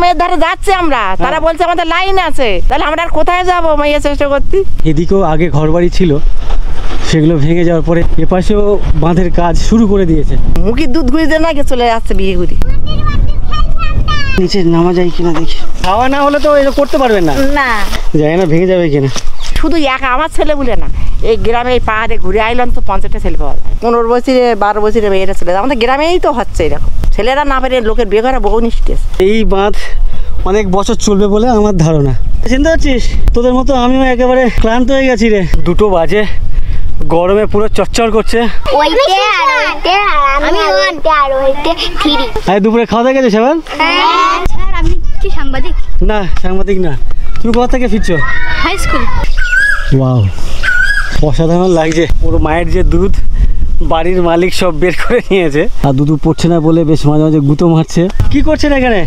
মেয়ের ধারে যাচ্ছি আমরা, তারা বলছে আমাদের লাইন আছে, তাহলে আমরা আর কোথায় যাবো মাইয়া চেষ্টা করতে। এদিকেও আগে ঘরবাড়ি ছিল, সেগুলো ভেঙে যাওয়ার পরে এপাশেও বাঁধের কাজ শুরু করে দিয়েছে। মুখের দুধ ঘুরিতে না গে চলে যাচ্ছে বিয়ে ঘুরি। নিচে নামা যায় কিনা দেখি, খাওয়া না হলে তো এটা করতে পারবেন না। না যায় না, ভেঙে যাবে কিনা। শুধু একা আমার ছেলে বলে না, এই গ্রামে এই পাহাড়ে ঘুরে আইলাম তো 50টা ছেলে পাওয়া যায়, 15 বছরে 12 বছরে মেয়েরা চলে যায়। আমাদের গ্রামেই তো হচ্ছে এরকম, ছেলেরা না পেরে লোকের বিয়ে করা বহু নিষ্ঠেষ। এই বাঁধ অনেক বছর চলবে বলে আমার ধারণা। চিন্তা করছিস, তোদের মতো আমিও একেবারে ক্লান্ত হয়ে গেছি রে। 2টো বাজে, গরমে পুরো চচ্চর করছে। দুপুরে খাওয়া দাওয়া গেছে সেবার? আপনি কি সাংবাদিক? না, সাংবাদিক না। তুমি কোথা থেকে ফিরছো? High school. ওয়াও, অসাধারণ লাগছে। ওর মায়ের যে দুধ বাড়ির মালিক সব বের করে নিয়েছে, আর দুধ পড়ছে না বলে বেশ মাঝে মাঝে গুঁতো মারছে। কি করছেন এখানে?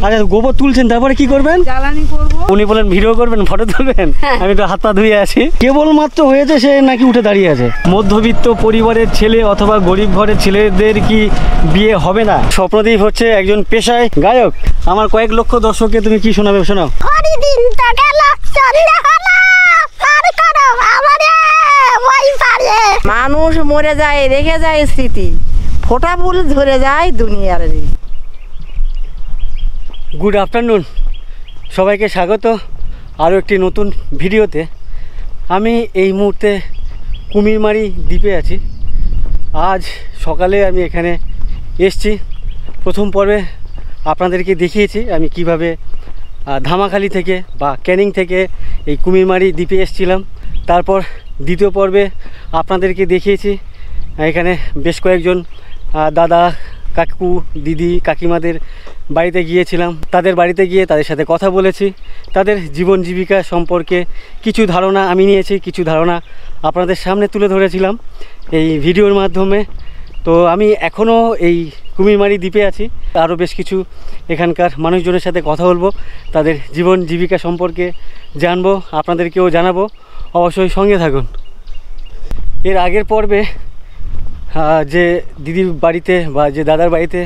আচ্ছা, গোবর তুলছেন, তারপরে কি করবেন? জ্বালানি করবো। উনি বলেন ভিডিও করবেন, ফটো তুলবেন। আমি তো হাত পা ধুয়ে আছি। কেবল মাত্র হয়েছে, সে নাকি উঠে দাঁড়িয়ে আছে। মধ্যবিত্ত পরিবারের ছেলে অথবা গরিব ঘরের ছেলেদের কি বিয়ে হবে না? স্বপ্নদীপ হচ্ছে একজন পেশায় গায়ক। আমার কয়েক লক্ষ দর্শককে তুমি কি শোনাবে, শোনাও। মানুষ মরে যায়, রেখে যায় স্মৃতি, ফোটা ফুল ধরে যায় দুনিয়ার। গুড আফটারনুন, সবাইকে স্বাগত আরও একটি নতুন ভিডিওতে। আমি এই মুহূর্তে কুমিরমারি দ্বীপে আছি। আজ সকালে আমি এখানে এসছি। প্রথম পর্বে আপনাদেরকে দেখিয়েছি আমি কিভাবে ধামাখালি থেকে বা ক্যানিং থেকে এই কুমিরমারি দ্বীপে এসেছিলাম। তারপর দ্বিতীয় পর্বে আপনাদেরকে দেখিয়েছি এখানে বেশ কয়েকজন দাদা, কাকু, দিদি, কাকিমাদের বাড়িতে গিয়েছিলাম। তাদের বাড়িতে গিয়ে তাদের সাথে কথা বলেছি, তাদের জীবন জীবিকা সম্পর্কে কিছু ধারণা আমি নিয়েছি, কিছু ধারণা আপনাদের সামনে তুলে ধরেছিলাম এই ভিডিওর মাধ্যমে। তো আমি এখনও এই কুমিরমারি দ্বীপে আছি। আরও বেশ কিছু এখানকার মানুষজনের সাথে কথা বলবো, তাদের জীবন জীবিকা সম্পর্কে জানবো, আপনাদেরকেও জানাবো। অবশ্যই সঙ্গে থাকুন। এর আগের পর্বে যে দিদির বাড়িতে বা যে দাদার বাড়িতে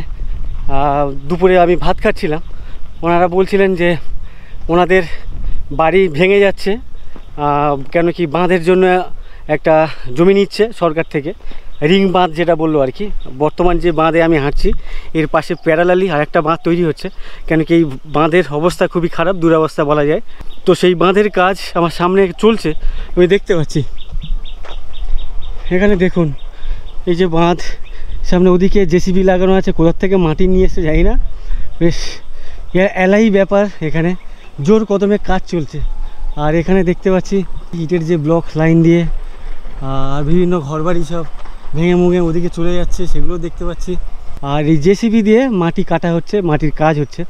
দুপুরে আমি ভাত খাচ্ছিলাম, ওনারা বলছিলেন যে ওনাদের বাড়ি ভেঙে যাচ্ছে, কেন কি বাঁধের জন্য একটা জমি নিচ্ছে সরকার থেকে, রিং বাঁধ যেটা বললো আর কি। বর্তমান যে বাঁধে আমি হাঁটছি এর পাশে প্যারালালি আর একটা বাঁধ তৈরি হচ্ছে, কেন কি এই বাঁধের অবস্থা খুবই খারাপ, দুরবস্থা বলা যায়। তো সেই বাঁধের কাজ আমার সামনে চলছে, আমি দেখতে পাচ্ছি। এখানে দেখুন, এই যে বাঁধ সামনে, ওদিকে জেসিবি লাগানো আছে, কোথার থেকে মাটি নিয়ে এসে যাই না, বেশ এলাই ব্যাপার। এখানে জোর কদমে কাজ চলছে। আর এখানে দেখতে পাচ্ছি ইটের যে ব্লক লাইন দিয়ে আর বিভিন্ন ঘরবাড়ি সব ভেঙে মুঙে ওদিকে চলে যাচ্ছে, সেগুলো দেখতে পাচ্ছি। আর এই জেসিবি দিয়ে মাটি কাটা হচ্ছে, মাটির কাজ হচ্ছে।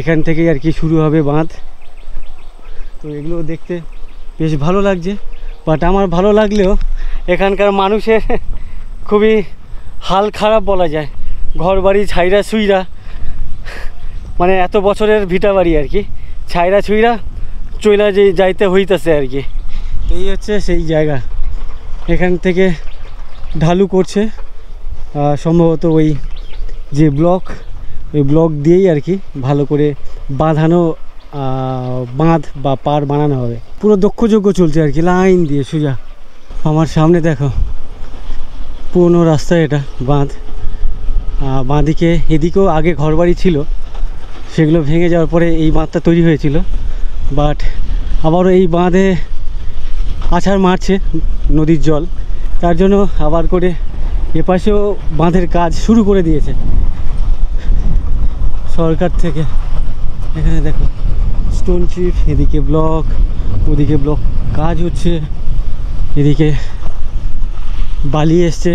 এখান থেকেই আর কি শুরু হবে বাঁধ। তো এগুলো দেখতে বেশ ভালো লাগছে, বাট আমার ভালো লাগলেও এখানকার মানুষের খুবই হাল খারাপ বলা যায়। ঘরবাড়ি ছাইরা ছুঁইরা, মানে এত বছরের ভিটা বাড়ি আর কি, ছাইরা ছুঁইরা চইলা যে যাইতে হইতেছে আর কি। এই হচ্ছে সেই জায়গা। এখান থেকে ঢালু করছে সম্ভবত ওই যে ব্লক, ওই ব্লক দিয়েই আর কি ভালো করে বাঁধানো বাঁধ বা পার বানানো হবে। পুরো দক্ষযজ্ঞ চলছে আর কি, লাইন দিয়ে সোজা। আমার সামনে দেখো পুরনো রাস্তা, এটা বাঁধ। বাঁদিকে এদিকেও আগে ঘরবাড়ি ছিল, সেগুলো ভেঙে যাওয়ার পরে এই বাঁধটা তৈরি হয়েছিল। বাট আবারও এই বাঁধে আছাড় মারছে নদীর জল, তার জন্য আবার করে এপাশেও বাঁধের কাজ শুরু করে দিয়েছে সরকার থেকে। এখানে দেখো স্টোন চিপ, এদিকে ব্লক, ওদিকে ব্লক কাজ হচ্ছে, এদিকে বালি এসছে।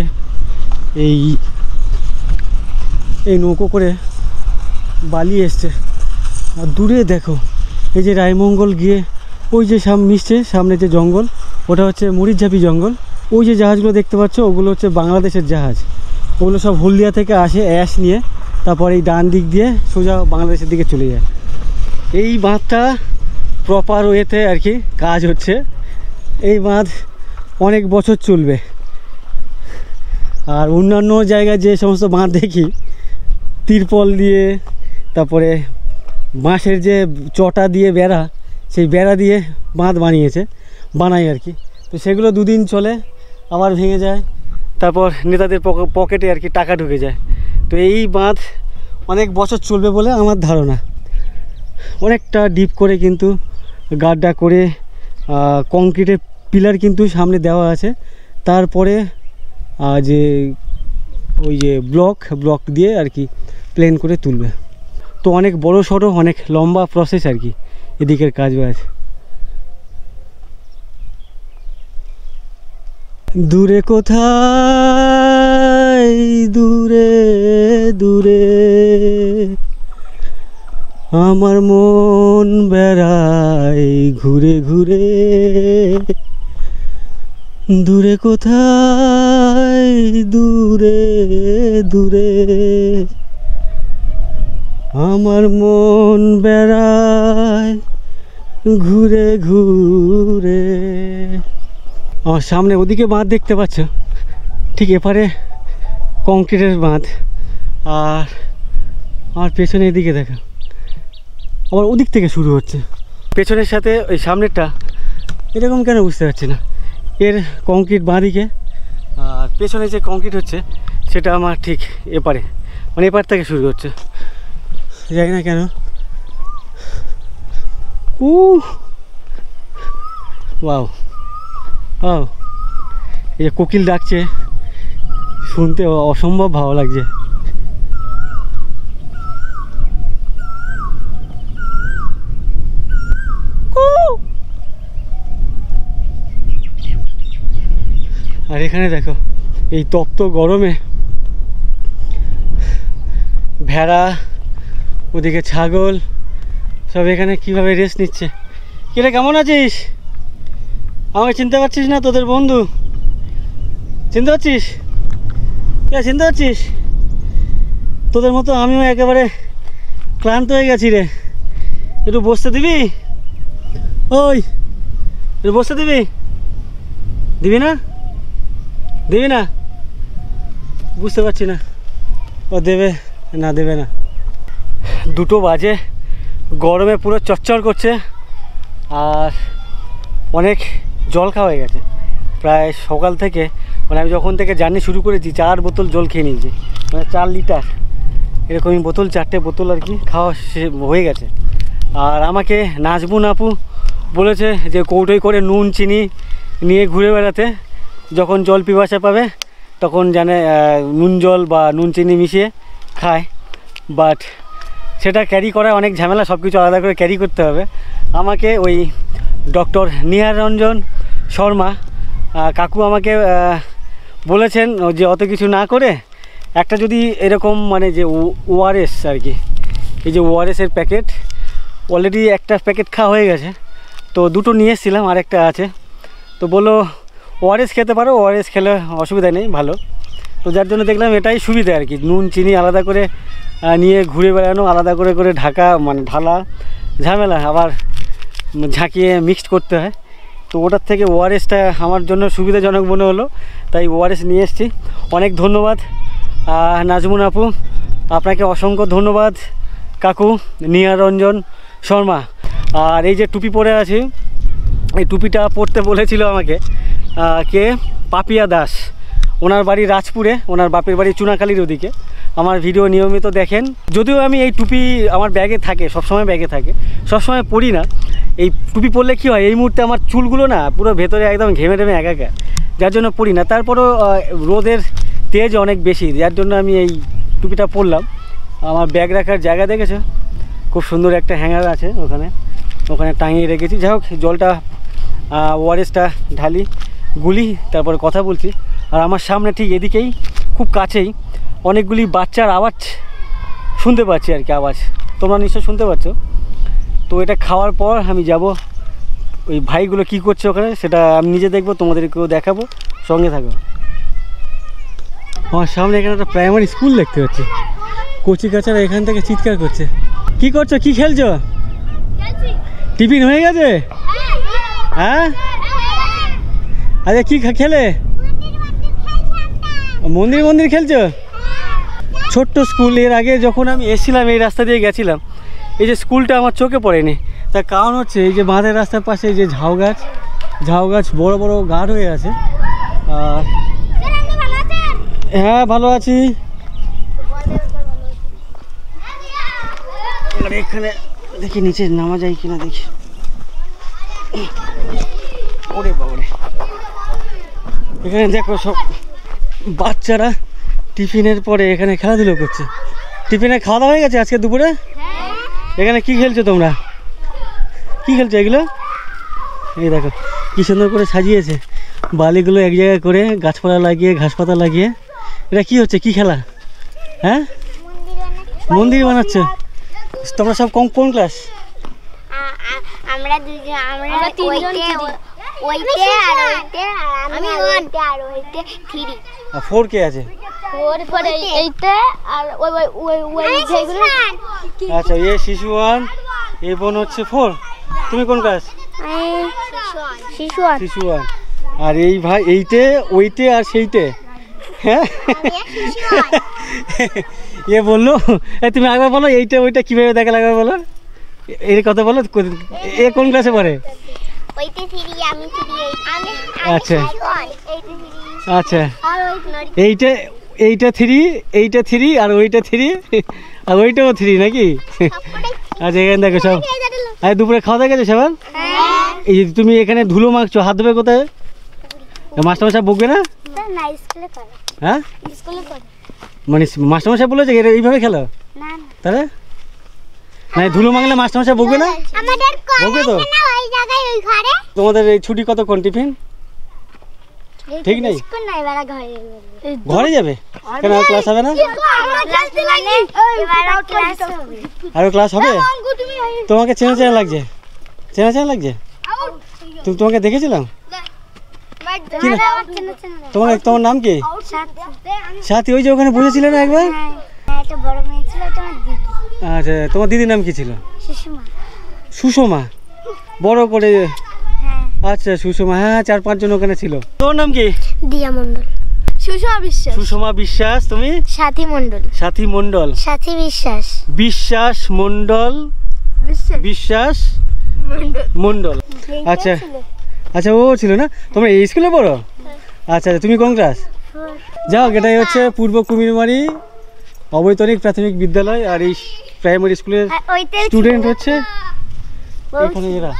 এই নৌকো করে বালি এসছে। আর দূরে দেখো এই যে রায়মঙ্গল গিয়ে ওই যে মিশছে সামনে যে জঙ্গল, ওটা হচ্ছে মরিচঝাপি জঙ্গল। ওই যে জাহাজগুলো দেখতে পাচ্ছ, ওগুলো হচ্ছে বাংলাদেশের জাহাজ। ওগুলো সব হলদিয়া থেকে আসে অ্যাশ নিয়ে, তারপর এই ডান দিক দিয়ে সোজা বাংলাদেশের দিকে চলে যায়। এই বাঁধটা প্রপার ওয়েতে আর কি কাজ হচ্ছে। এই বাঁধ অনেক বছর চলবে। আর অন্যান্য জায়গায় যে সমস্ত বাঁধ দেখি তিরপল দিয়ে তারপরে বাঁশের যে চটা দিয়ে বেড়া, সেই বেড়া দিয়ে বাঁধ বানাই আর কি। তো সেগুলো 2 দিন চলে, আবার ভেঙে যায়, তারপর নেতাদের পকেটে আর কি টাকা ঢুকে যায়। তো এই বাঁধ অনেক বছর চলবে বলে আমার ধারণা। অনেকটা ডিপ করে কিন্তু গাড্ডা করে কংক্রিটের পিলার কিন্তু সামনে দেওয়া আছে, তারপরে যে ওই যে ব্লক দিয়ে আর কি প্লেন করে তুলবে। তো অনেক বড় সড়ো, অনেক লম্বা প্রসেস আর কি এদিকের কাজ আছে। দূরে কোথায়, দূরে দূরে আমার মন বেড়ায় ঘুরে ঘুরে, দূরে কোথায়, দূরে দূরে আমার মন বেড়ায় ঘুরে ঘুরে। আমার সামনে ওদিকে বাঁধ দেখতে পাচ্ছ, ঠিক এপারে কংক্রিটের বাঁধ, আর আমার পেছনে এদিকে দেখো আবার ওদিক থেকে শুরু হচ্ছে। পেছনের সাথে ওই সামনেরটা এরকম কেন বুঝতে পারছি না, এর কংক্রিট বাঁদিকে, আর পেছনে যে কংক্রিট হচ্ছে সেটা আমার ঠিক এপারে, মানে এপার থেকে শুরু হচ্ছে, জানি না কেন। ওয়াও ওয়াও, এই যে কোকিল ডাকছে, শুনতে অসম্ভব ভালো লাগছে। আর এখানে দেখো এই তপ্ত গরমে ভেড়া, ওদিকে ছাগল সব এখানে কিভাবে রেস্ট নিচ্ছে। কিরে কেমন আছিস? আমাকে চিনতে পারছিস না? তোদের বন্ধু, চিনতে পারছিস? চিনতে পারছিস? তোদের মতো আমিও একেবারে ক্লান্ত হয়ে গেছি রে। একটু বসতে দিবি? ওই একটু বসতে দিবি? দিবি না? দিবি না? বুঝতে পারছি না ও দেবে না দেবে না। 2টো বাজে, গরমে পুরো চচ্চর করছে, আর অনেক জল খাওয়া হয়ে গেছে প্রায় সকাল থেকে। মানে আমি যখন থেকে জার্নি শুরু করেছি 4 বোতল জল খেয়ে নিয়েছি, মানে 4 লিটার এরকমই বোতল, 4টে বোতল আর কি খাওয়া হয়ে গেছে। আর আমাকে নাজবুন আপু বলেছে যে কৌটোয় করে নুন চিনি নিয়ে ঘুরে বেড়াতে, যখন জল পিপাসা পাবে তখন জানে নুন জল বা নুন চিনি মিশিয়ে খায়। বাট সেটা ক্যারি করা অনেক ঝামেলা, সব কিছু আলাদা করে ক্যারি করতে হবে। আমাকে ওই ডক্টর নিহারঞ্জন শর্মা কাকু আমাকে বলেছেন যে অত কিছু না করে একটা যদি এরকম মানে যে ওআরএস আর কি, এই যে ওআরএসের প্যাকেট, অলরেডি একটা প্যাকেট খাওয়া হয়ে গেছে, তো 2টো নিয়ে এসেছিলাম, আর একটা আছে। তো বললো ওআরএস খেতে পারো, ওআরএস খেলে অসুবিধা নেই, ভালো। তো যার জন্য দেখলাম এটাই সুবিধা আর কি, নুন চিনি আলাদা করে নিয়ে ঘুরে বেড়ানো, আলাদা করে করে ঢাকা মানে ঢালা ঝামেলা, আবার ঝাঁকিয়ে মিক্সড করতে হয়। তো ওটার থেকে ওআরএসটা আমার জন্য সুবিধাজনক মনে হলো, তাই ওআরএস নিয়ে এসেছি। অনেক ধন্যবাদ নাজমুন আপু, আপনাকে অসংখ্য ধন্যবাদ কাকু নিহারঞ্জন শর্মা। আর এই যে টুপি পরে আছি, এই টুপিটা পরতে বলেছিল আমাকে কে, পাপিয়া দাস। ওনার বাড়ি রাজপুরে, ওনার বাপের বাড়ি চুনাখালীর ওদিকে। আমার ভিডিও নিয়মিত দেখেন। যদিও আমি এই টুপি আমার ব্যাগে থাকে, সবসময় ব্যাগে থাকে, সবসময় পরি না। এই টুপি পরলে কী হয়, এই মুহূর্তে আমার চুলগুলো না পুরো ভেতরে একদম ঘেমে টেমে একাকার, যার জন্য পরি না। তারপরও রোদের তেজ অনেক বেশি, যার জন্য আমি এই টুপিটা পরলাম। আমার ব্যাগ রাখার জায়গা দেখেছো, খুব সুন্দর একটা হ্যাঙ্গার আছে ওখানে টাঙিয়ে রেখেছি। যাই হোক, জলটা ওআরএসটা ঢালি, গুলি, তারপরে কথা বলছি। আর আমার সামনে ঠিক এদিকেই খুব কাছেই অনেকগুলি বাচ্চার আওয়াজ শুনতে পাচ্ছি আর কি, আওয়াজ তোমরা নিশ্চয় শুনতে পাচ্ছ। তো এটা খাওয়ার পর আমি যাব, ওই ভাইগুলো কি করছে ওখানে সেটা আমি নিজে দেখবো, তোমাদেরকেও দেখাবো, সঙ্গে থাকো। আমার সামনে এখানে একটা প্রাইমারি স্কুল দেখতে পাচ্ছি, কচি কাচারা এখান থেকে চিৎকার করছে। কি করছো, কি খেলছো? টিফিন হয়ে গেছে? হ্যাঁ, আচ্ছা কি খেলে? মন্দির খেলছো? ছোট্ট স্কুল। এর আগে যখন আমি এসেছিলাম এই রাস্তা দিয়ে গেছিলাম, এই যে স্কুলটা আমার চোখে পড়েনি। তার কারণ হচ্ছে এই যে বাঁধের রাস্তার পাশে এই যে ঝাউ গাছ বড় বড় গাঢ় হয়ে আছে। আর হ্যাঁ ভালো আছি। এখানে দেখি নিচে নামা যায় কিনা দেখি। ওরে বাবারে, এখানে দেখো সব বাচ্চারা টিফিনের পরে এখানে খেলাধুলো করছে। টিফিনে খাওয়া দাওয়া হয়ে গেছে আজকে দুপুরে? এখানে কি খেলছো তোমরা? কি খেলছো এগুলো? এই দেখো কি সুন্দর করে সাজিয়েছে বালিগুলো এক জায়গায় করে, গাছপালা লাগিয়ে ঘাস পাতা লাগিয়ে। এটা কি হচ্ছে, কি খেলা? হ্যাঁ মন্দির বানাচ্ছ তোমরা সব? কোন ক্লাস? আমরা দুজন, আমরা তিনজন, ওইতে আর ওইতে, আমি ওইতে আর ওইতে 3। আর 4 কে আছে? 4 পরে এইতে আর ওই ওই ওই যেগুলো। আচ্ছা এই শিশু 1, এই বোন হচ্ছে 4। তুমি কোন ক্লাস? শিশু 1। আর এই ভাই এইতে ওইতে আর সেইতে। হ্যাঁ এ বললো তুমি একবার বলো এইটা ওইটা কীভাবে দেখা লাগবে বলো, এর কথা বলো। এ কোন ক্লাসে পড়ে? ওইতে 3, আমি 3। আমি আচ্ছা আচ্ছা, এইটা 3 আর ওইটা 3 আর ওইটাও 3 নাকি? আচ্ছা এখানে দেখো সব। আর দুপুরে খাওয়া দাওয়া গেছে সবার? এই যে তুমি এখানে ধুলো মাখছো, হাত ধোবে কোথায়? মাস্টারমশাই বকবে না? না স্কুলে করে। হ্যাঁ স্কুলে করে মানে মাস্টারমশাই বলেছে এইভাবে খেলো? না তাহলে না ধুলো মাখলে মাস্টারমশাই বকবে না? আমাদের বকবে তো? ওই জায়গায় ওই ঘরে। তোমাদের এই ছুটি কতক্ষণ টিফিন? ঠিক নেই, স্কুল নাই, এবারে ঘরে যাবে কেন? ক্লাস হবে না? আরো ক্লাস হবে? তোমাকে চেনা লাগছে? তোমাকে দেখেছিলাম। তোমার নাম কি? সাথী। ওই যে ওখানে বসেছিলে না একবার? একটা বড় মেয়ে ছিল, এটা আমার দিদি। আচ্ছা তোমার দিদির নাম কি ছিল? সুষমা। সুষমা, বড় করে। হ্যাঁ আচ্ছা সুষমা, হ্যাঁ 4-5 জন ওখানে ছিল। তোর নাম কি? দিয়া মণ্ডল। সুষমা বিশ্বাস। সুষমা বিশ্বাস। তুমি? সাথী মণ্ডল। সাথী মণ্ডল। সাথী বিশ্বাস। বিশ্বাস মণ্ডল। বিশ্বাস মণ্ডল। আচ্ছা আচ্ছা ও ছিল না? তোমরা এই স্কুলে পড়ো? আচ্ছা তুমি কোন ক্লাস? যাও, এটাই হচ্ছে পূর্ব কুমিরমারি অবৈতনিক প্রাথমিক বিদ্যালয়। আর এই প্রাইমারি স্কুলের স্টুডেন্ট হচ্ছে এখানে এরা।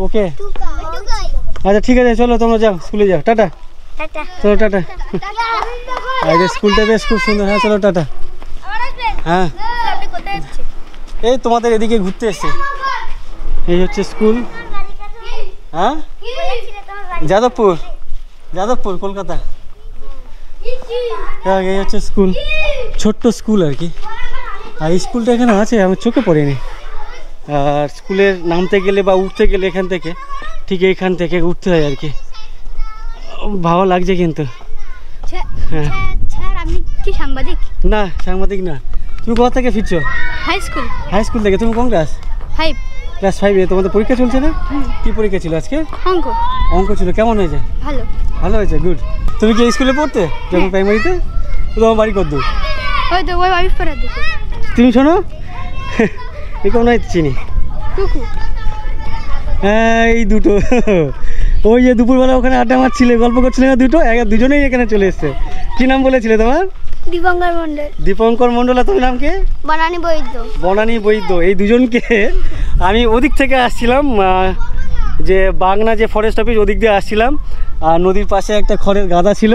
ওকে আচ্ছা ঠিক আছে, চলো তোমরা যাও, স্কুলে যাও। টাটা। চলো টাটা। আর এই স্কুলটা বেশ খুব সুন্দর। হ্যাঁ চলো টাটা। হ্যাঁ এই তোমাদের এদিকে ঘুরতে এসছে। এই হচ্ছে স্কুল। হ্যাঁ যাদবপুর কলকাতা। এই হচ্ছে স্কুল, ছোট্ট স্কুল আর কি। আর স্কুলটা এখানে আছে, আমার চোখে পড়েনি। আর স্কুলের নামতে গেলে বা উঠতে গেলে এখান থেকে ঠিক এইখান থেকে উঠতে হয় আর কি। ভালো লাগছে কিন্তু। হ্যাঁ স্যার আপনি কি সাংবাদিক? না সাংবাদিক না। তুমি কোথা থেকে ফিরছো? হাই স্কুল থেকে। তুমি কোন ক্লাস? 5। ক্লাস 5-এ। তোমাদের পরীক্ষা চলছে না? কি পরীক্ষা ছিল আজকে? অঙ্ক ছিল। কেমন হয়েছে? ভালো হয়েছে, গুড। তুমি কি স্কুলে পড়তে যখন প্রাইমারিতে? তোমার বাড়ি কত দূর? তুমি শোনো এরকম নয় চিনি। হ্যাঁ এই দুটো, ওই যে দুপুরবেলা ওখানে আড্ডা মারছিলে, গল্প করছিলে না দুজনেই এখানে চলে এসছে। কি নাম বলেছিলে তোমার? দীপঙ্কর মণ্ডল। আর তোমার নাম কি? বনানী বৈদ্য। এই দুজনকে আমি ওদিক থেকে আসছিলাম, যে বাগনা যে ফরেস্ট অফিস ওদিক দিয়ে আসছিলাম। আর নদীর পাশে একটা খড়ের গাদা ছিল,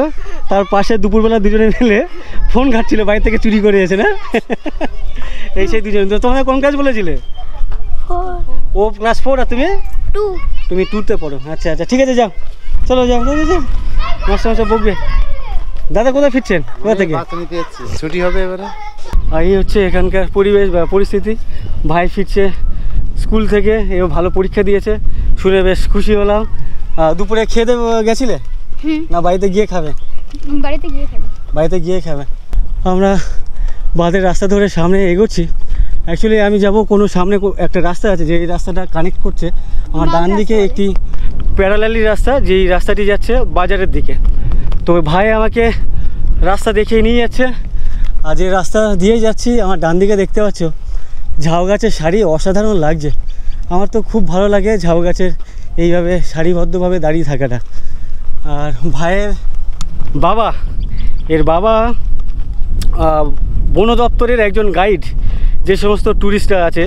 তার পাশে দুপুরবেলা দুজনে মিলে ফোন ঘাটছিল, বাড়ি থেকে চুরি করে এসে না। এই সেই দুজন। তো তোমরা কোন ক্লাস বলেছিলে? ও ক্লাস 4 আর তুমি 2। তুমি 2তে পড়ো। আচ্ছা আচ্ছা ঠিক আছে, যাও চলো যাও। মাস্টার বকবে। দাদা কোথায় ফিরছেন? কোথা থেকে? ছুটি হবে এবারে। আর এই হচ্ছে এখানকার পরিবেশ বা পরিস্থিতি। ভাই ফিরছে স্কুল থেকে, এও ভালো পরীক্ষা দিয়েছে শুনে বেশ খুশি হলাম। দুপুরে খেতে গেছিলে না বাড়িতে গিয়ে খাবে? বাড়িতে গিয়ে খাবে। আমরা বাঁধের রাস্তা ধরে সামনে এগোচ্ছি। অ্যাকচুয়ালি আমি যাব কোনো সামনে একটা রাস্তা আছে, যে এই রাস্তাটা কানেক্ট করছে আমার ডান দিকে একটি প্যারালালি রাস্তা, যেই রাস্তাটি যাচ্ছে বাজারের দিকে। তো ভাই আমাকে রাস্তা দেখিয়ে নিয়ে যাচ্ছে। আর যে রাস্তা দিয়ে যাচ্ছি আমার ডান দিকে দেখতে পাচ্ছ ঝাউ গাছের সারি অসাধারণ লাগছে। আমার তো খুব ভালো লাগে ঝাউ গাছের এইভাবে সারিবদ্ধভাবে দাঁড়িয়ে থাকাটা। আর ভাইয়ের বাবা, এর বাবা বন দপ্তরের একজন গাইড। যে সমস্ত ট্যুরিস্টরা আছে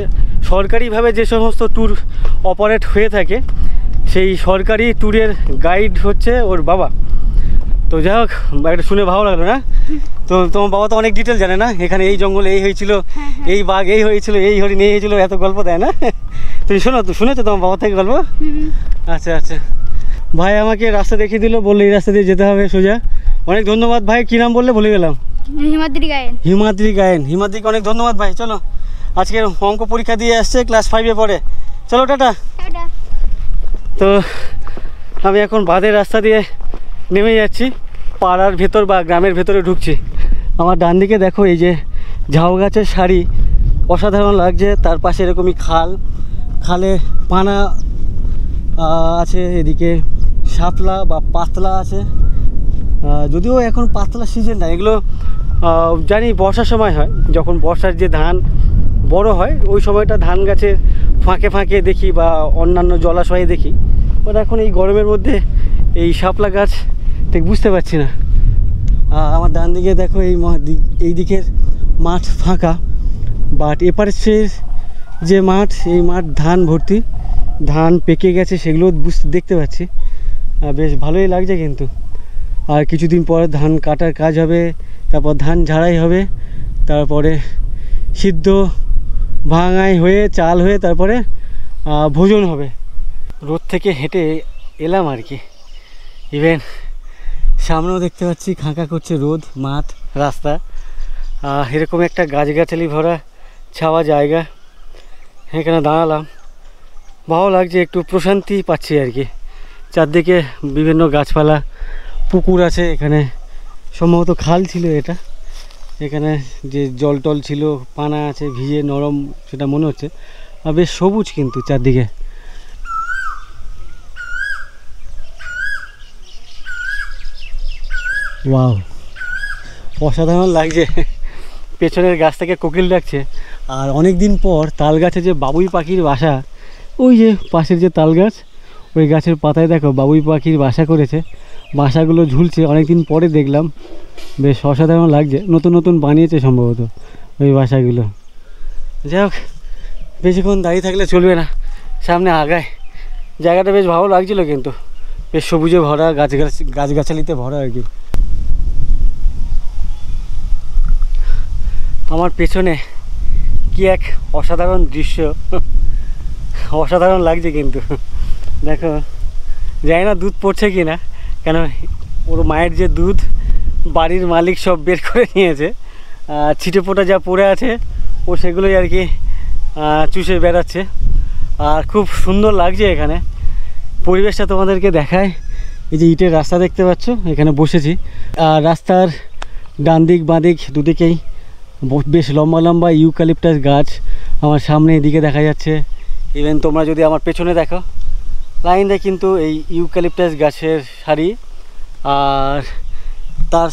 সরকারিভাবে যে সমস্ত ট্যুর অপারেট হয়ে থাকে সেই সরকারি ট্যুরের গাইড হচ্ছে ওর বাবা। তো যাই হোক, একটা শুনে ভালো লাগলো না? তো তোমার বাবা তো অনেক ডিটেল জানে না, এখানে এই জঙ্গলে এই হয়েছিল, এই বাঘ এই হয়েছিল, এই হরিণ এই হয়েছিল, এত গল্প দেয় না? তুমি শুনেছো তোমার বাবা থেকে গল্প? আচ্ছা আচ্ছা। ভাই আমাকে রাস্তা দেখিয়ে দিল, বললো এই রাস্তা দিয়ে যেতে হবে সোজা। অনেক ধন্যবাদ ভাই। কী নাম বললে ভুলে গেলাম? হিমাদ্রি গায়েন। হিমাদ্রি গায়েন। হিমাদ্রিকে অনেক ধন্যবাদ ভাই। চলো, আজকে অঙ্ক পরীক্ষা দিয়ে আসছে, ক্লাস 5-এ পড়ে। চলো টাটা। তো আমি এখন বাঁধের রাস্তা দিয়ে নেমে যাচ্ছি, পাড়ার ভেতর বা গ্রামের ভেতরে ঢুকছি। আমার ডান দিকে দেখো এই যে ঝাউ গাছের সারি অসাধারণ লাগছে। তার পাশে এরকমই খালে পানা আছে, এদিকে শাপলা বা পাতলা আছে। যদিও এখন পাতলা সিজন না, এগুলো জানি বর্ষার সময় হয়, যখন বর্ষার যে ধান বড় হয় ওই সময়টা ধান গাছের ফাঁকে ফাঁকে দেখি বা অন্যান্য জলাশয়ে দেখি। বাট এখন এই গরমের মধ্যে এই শাপলা গাছ ঠিক বুঝতে পারছি না। আমার ডান দিকে দেখো এই দিকের মাঠ ফাঁকা, বাট এপারের যে মাঠ, এই মাঠ ধান ভর্তি, ধান পেকে গেছে, সেগুলো দেখতে পাচ্ছি। বেশ ভালোই লাগছে কিন্তু। আর কিছুদিন পর ধান কাটার কাজ হবে, তারপর ধান ঝাড়াই হবে, তারপরে সিদ্ধ ভাঙাই হয়ে চাল হয়ে তারপরে ভোজন হবে। রোদ থেকে হেঁটে এলাম আর কি। ইভেন সামনেও দেখতে পাচ্ছি খাঁকা করছে রোদ, মাঠ, রাস্তা। এরকম একটা গাছগাছালি ভরা ছাওয়া জায়গা, এখানে দাঁড়ালাম, ভালো লাগছে, একটু প্রশান্তি পাচ্ছি আর কি। চারদিকে বিভিন্ন গাছপালা, পুকুর আছে, এখানে সম্ভবত খাল ছিল এটা। এখানে যে জল টল ছিল, পানা আছে, ভিজে নরম সেটা মনে হচ্ছে। আর বেশ সবুজ কিন্তু চারদিকে। ওয়াও, অসাধারণ লাগছে। পেছনের গাছ থেকে কোকিল ডাকছে। আর অনেক দিন পর তাল গাছে যে বাবুই পাখির বাসা, ওই যে পাশের যে তাল গাছ, ওই গাছের পাতায় দেখো বাবুই পাখির বাসা করেছে, বাসাগুলো ঝুলছে। অনেক দিন পরে দেখলাম, বেশ অসাধারণ লাগছে। নতুন নতুন বানিয়েছে সম্ভবত ওই বাসাগুলো। যাই হোক, বেশিক্ষণ দাঁড়িয়ে থাকলে চলবে না, সামনে আগায়। জায়গাটা বেশ ভালো লাগছিলো কিন্তু, বেশ সবুজে ভরা, গাছগাছালিতে ভরা আর কি। আমার পেছনে কি এক অসাধারণ দৃশ্য, অসাধারণ লাগছে কিন্তু। দেখো, জানি না দুধ পড়ছে কি না, কেন ওর মায়ের যে দুধ বাড়ির মালিক সব বের করে নিয়েছে। ছিটে ফোটা যা পড়ে আছে ও সেগুলোই আর কি চুষে বেড়াচ্ছে। আর খুব সুন্দর লাগছে এখানে পরিবেশটা। তোমাদেরকে দেখায়, এই যে ইটের রাস্তা দেখতে পাচ্ছ, এখানে বসেছি। আর রাস্তার ডান দিক বাঁ দিক দুদিকেই বেশ লম্বা লম্বা ইউক্যালিপটাস গাছ আমার সামনে এদিকে দেখা যাচ্ছে। ইভেন তোমরা যদি আমার পেছনে দেখো, লাইনটা কিন্তু এই ইউক্যালিপটাস গাছের সারি। আর তার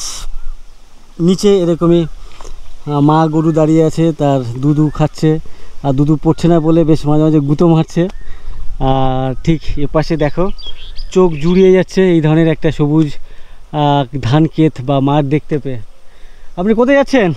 নিচে এরকমই মা গরু দাঁড়িয়ে আছে, তার দুধু খাচ্ছে। আর দুধু পড়ছে না বলে বেশ মাঝে মাঝে গুঁতো মারছে। আর ঠিক এপাশে দেখো, চোখ জুড়িয়ে যাচ্ছে এই ধরনের একটা সবুজ ধান ক্ষেত বা মাঠ দেখতে পেয়ে। আপনি কোথায় যাচ্ছেন?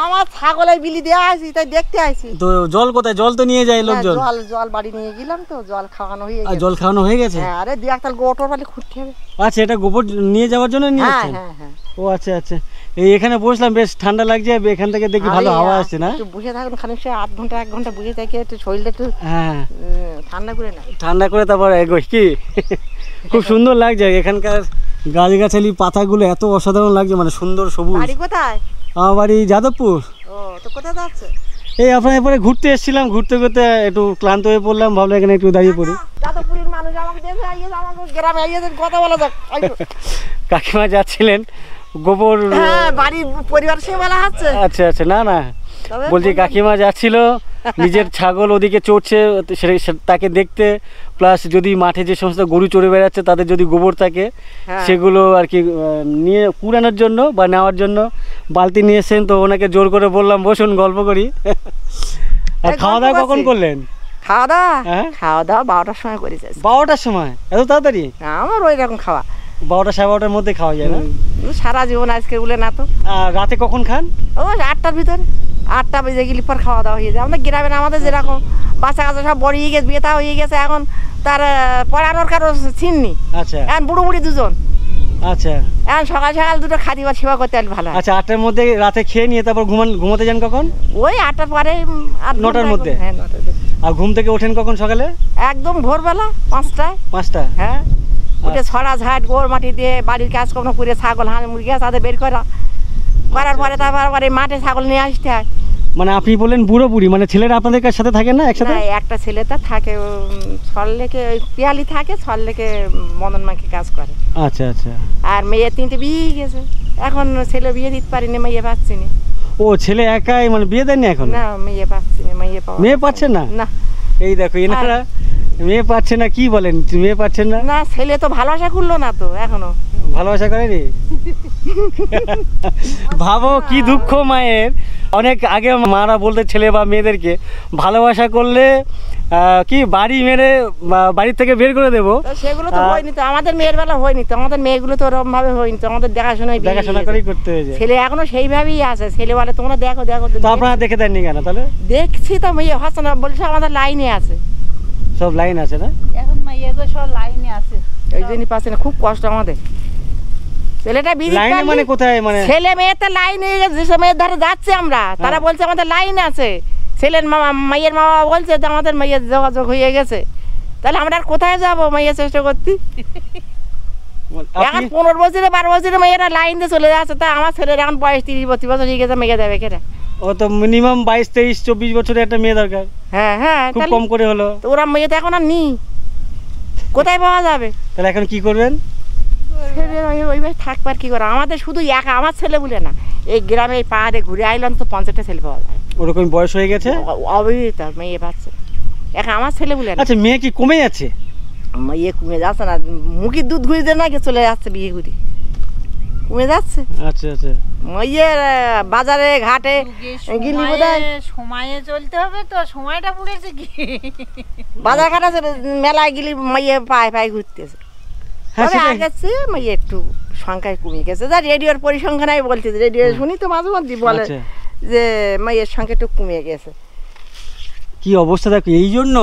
আমার ছাগলের বিলি দেওয়া আছে, তাই দেখতে আসি। তো জল কোথায়? জল তো নিয়ে যায় লোকজন। জল বাড়ি নিয়ে গেলাম, তো জল খাওয়ানো হয়ে গেছে। জল খাওয়ানো হয়ে গেছে? হ্যাঁ। আরে দুই একটা গোবর বালি খুঁড়তে হবে। আচ্ছা, এটা গোবর নিয়ে যাওয়ার জন্য নিয়ে যাচ্ছেন? হ্যাঁ হ্যাঁ। ও আচ্ছা আচ্ছা। এই এখানে বসলাম, বেশ ঠান্ডা লাগছে, এখান থেকে দেখি ভালো হাওয়া আসছে না? একটু বসে থাকুন খানিক, আধ ঘন্টা 1 ঘন্টা বসে থেকে একটু শরীরটা একটু হ্যাঁ ঠান্ডা করে না, ঠান্ডা করে তারপর এগোই কি। খুব সুন্দর লাগছে এখানকার গাছগাছালি, পাতাগুলো এত অসাধারণ লাগছে, মানে সুন্দর সবুজ। বাড়ি কোথায়? আমার বাড়ি যাদবপুর। ও, তো কোথায় যাচ্ছে? এই আপনার এরপরে ঘুরতে এসেছিলাম, ঘুরতে ঘুরতে একটু ক্লান্ত হয়ে পড়লাম, ভাবলাম এখানে একটু দাঁড়িয়ে পড়ি। যাদবপুরের মানুষ আমাকে দেখে আইয়েছে, আমাকে গ্রামে আইয়েছে, কথা বলা যাক। কাকিমা যাচ্ছিলেন গোবর, হ্যাঁ বাড়ির পরিবার সে বলা হচ্ছে। আচ্ছা আচ্ছা। না না, বলছি কাকিমা যাচ্ছিল নিজের ছাগল ওদিকে চড়ছে তাকে দেখতে, প্লাস যদি মাঠে যে সমস্ত গরু চড়ে বেড়াচ্ছে তাদের যদি গোবর থাকে সেগুলো আর কি নিয়ে কুড়ানোর জন্য বা নেওয়ার জন্য বালতি নিয়ে এসেছেন। তো ওনাকে জোর করে বললাম বসুন গল্প করি। আর খাওয়া দাওয়া কখন করলেন? খাওয়া দাওয়া 12টার সময় করেছে। 12টার সময়? এত তাড়াতাড়ি? আমার ওই রকম খাওয়া 12টা 12:30-র মধ্যে খাওয়া যায় না? সারা জীবন আজকে বলে না তো। আর রাতে কখন খান? ও 8টার ভিতরে, 8টা বেজে গেলে পর খাওয়া দাওয়া হয়ে যায়। আমাদের গ্রামের আমাদের যেরকম বাচ্চা কাচ্চা সব বড় হয়ে গেছে, বিয়ে থা হয়ে গেছে, এখন তার পড়ানোর কারো চিননি। আচ্ছা, এখন বুড়ো বুড়ি দুজন। আচ্ছা, এখন সকাল সকাল দুটো খাদিবার সেবা করতে পারলে ভালো। আচ্ছা, 8টার মধ্যে রাতে খেয়ে নিয়ে তারপর ঘুমাতে যান কখন? ওই 8টার পরে 9টার মধ্যে? হ্যাঁ, 9টার মধ্যে। আর ঘুম থেকে ওঠেন কখন সকালে? একদম ভোরবেলা 5টায়। 5টা? হ্যাঁ, উঠে ছড়া ঝাট গোড় মাটি দিয়ে বাড়ির কাজকর্ম করে ছাগল হাঁস মুরগি আছে তাদের বের করার পরে তারপরে মাঠে ছাগল নিয়ে আসতে হয়। মানে আপনি বললেন বুড়ো বুড়ি, মানে ছেলেরা আপনাদের সাথে থাকে না একসাথে? একটা ছেলেটা থাকে ছল্লেকে, ওই পিয়ালি থাকে ছল্লেকে মদন মাকে কাজ করে। আচ্ছা আচ্ছা। আর মেয়ে 3টে বিয়ে গেছে, এখন ছেলে বিয়ে দিতে পারিনি, মেয়ে পাচ্ছি না। ও ছেলে একাই মানে বিয়ে দেননি এখন? না, মেয়ে পাচ্ছি না। মেয়ে পাচ্ছেন না? না। এই দেখো এনারা মেয়ে পাচ্ছে না, কি বলেন মেয়ে পাচ্ছেন না? না, ছেলে তো ভালোবাসা করলো না তো এখনো। ভালোবাসা করেনি? ভাবো কি দুঃখ মায়ের। অনেক আগে মারা বলতে ছেলে বা মেয়েদেরকে ভালোবাসা করলে কি বাড়ি মেরে বাড়ির থেকে বের করে দেবো। সেগুলো তো হয়নি তো, আমাদের মেয়ের বেলা হয়নি তো, আমাদের মেয়েগুলো তো ওরকম ভাবে হয়নি তো, আমাদের দেখাশোনা করেই করতে হয়েছে। ছেলে এখনো সেইভাবেই আছে। ছেলে বলে তোমরা দেখো দেখো। তো আপনারা দেখে দেননি কেন তাহলে? দেখছি তো, মেয়ে হচ্ছে না বলছে আমাদের লাইনে আছে, সব লাইন আছে না এখন মেয়েগুলো সব লাইনে আছে, ওই জন্যই পাচ্ছে না। খুব কষ্ট আমাদের। ছেলেটা লাইনে মানে কোথায়? মানে ছেলে মেয়েটা লাইনে, যেসব মেয়ের ধারে যাচ্ছে আমরা তারা বলছে আমাদের লাইন আছে। ছেলের মায়ের মা বলছে যে আমাদের মেয়ের যোগাযোগ হয়ে গেছে। তাহলে আমরা আর কোথায় যাবো মেয়ের চেষ্টা করতে? এখন 15 বছরে 12 বছরে মেয়েরা লাইন দিয়ে চলে যাচ্ছে। তা আমার ছেলের এখন বয়স 30-32 বছর হয়ে গেছে, মেয়ে দেবে কেটে? ও তো মিনিমাম 22, 23, 24 বছরের একটা মেয়ে দরকার। হ্যাঁ হ্যাঁ, খুব কম করে হলো। তো ওরা মেয়ে তো এখন আর নেই, কোথায় পাওয়া যাবে? তাহলে এখন কি করবেন? ওইভাবে থাকবার কি করে? আমাদের শুধু আমার ছেলে বলে না, এই গ্রামে এই পাহাড়ে ঘুরে আইলাম তো 50টা ছেলে পাওয়া যায়। ওরকম বয়স হয়ে গেছে অবিহিত মেয়ে পাচ্ছে এখন আমার ছেলে বলে না। আচ্ছা, মেয়ে কি কমে যাচ্ছে? মেয়ে কমে যাচ্ছে না, মুখের দুধ ঘুরিয়ে দেয় না, চলে যাচ্ছে বিয়ে ঘুরি, কমে যাচ্ছে। আচ্ছা আচ্ছা। মেয়ের বাজারে ঘাটে গিলি বোধহয় সময়ে চলতে হবে তো, সময়টা পড়েছে কি বাজার ঘাটে মেলায় গিলি মেয়ে পায়ে পায়ে ঘুরতেছে। আগের চেয়ে মেয়ে একটু সংখ্যায় কমে গেছে। যা রেডিওর পরিসংখ্যান বলতেছে, রেডিও শুনি তো মাঝে মধ্যে বলে যে মেয়ের সংখ্যা একটু কমে গেছে। কি অবস্থা দেখো। এই জন্য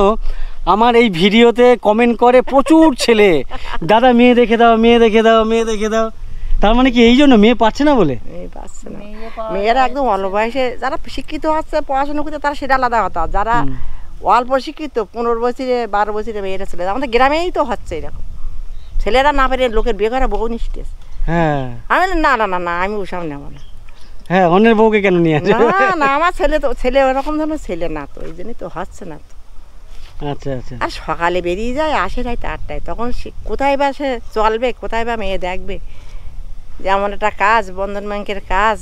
আমার এই ভিডিওতে কমেন্ট করে প্রচুর ছেলে, দাদা মেয়ে দেখে দাও, মেয়ে দেখে দাও, মেয়ে দেখে দাও। তার মানে কি এই জন্য মেয়ে পাচ্ছে না বলে? মেয়ে পাচ্ছে না। মেয়েরা একদম অল্প বয়সে যারা শিক্ষিত হচ্ছে পড়াশোনা করতে, তারা সেটা আলাদা কথা। যারা অল্প শিক্ষিত 15 বছরে 12 বছরে মেয়েরা চলে যায়। আমাদের গ্রামেই তো হচ্ছে এরকম, ছেলেরা না পেরে লোকের বিয়ে করা বউ নিষ্ঠে। হ্যাঁ, আমি না না না না, আমি ওসব নেবো না। হ্যাঁ, অন্যের বউকে কেন নিয়ে আসে? না না, আমার ছেলে ওরকম ধরনের ছেলে না তো, এই জন্যই তো হচ্ছে না তো। আচ্ছা আচ্ছা। আর সকালে বেরিয়ে যায়, আসে রাত 8টায়, তখন কোথায় বা সে চলবে, কোথায় বা মেয়ে দেখবে? যেমন একটা কাজ, বন্ধন ব্যাংকের কাজ,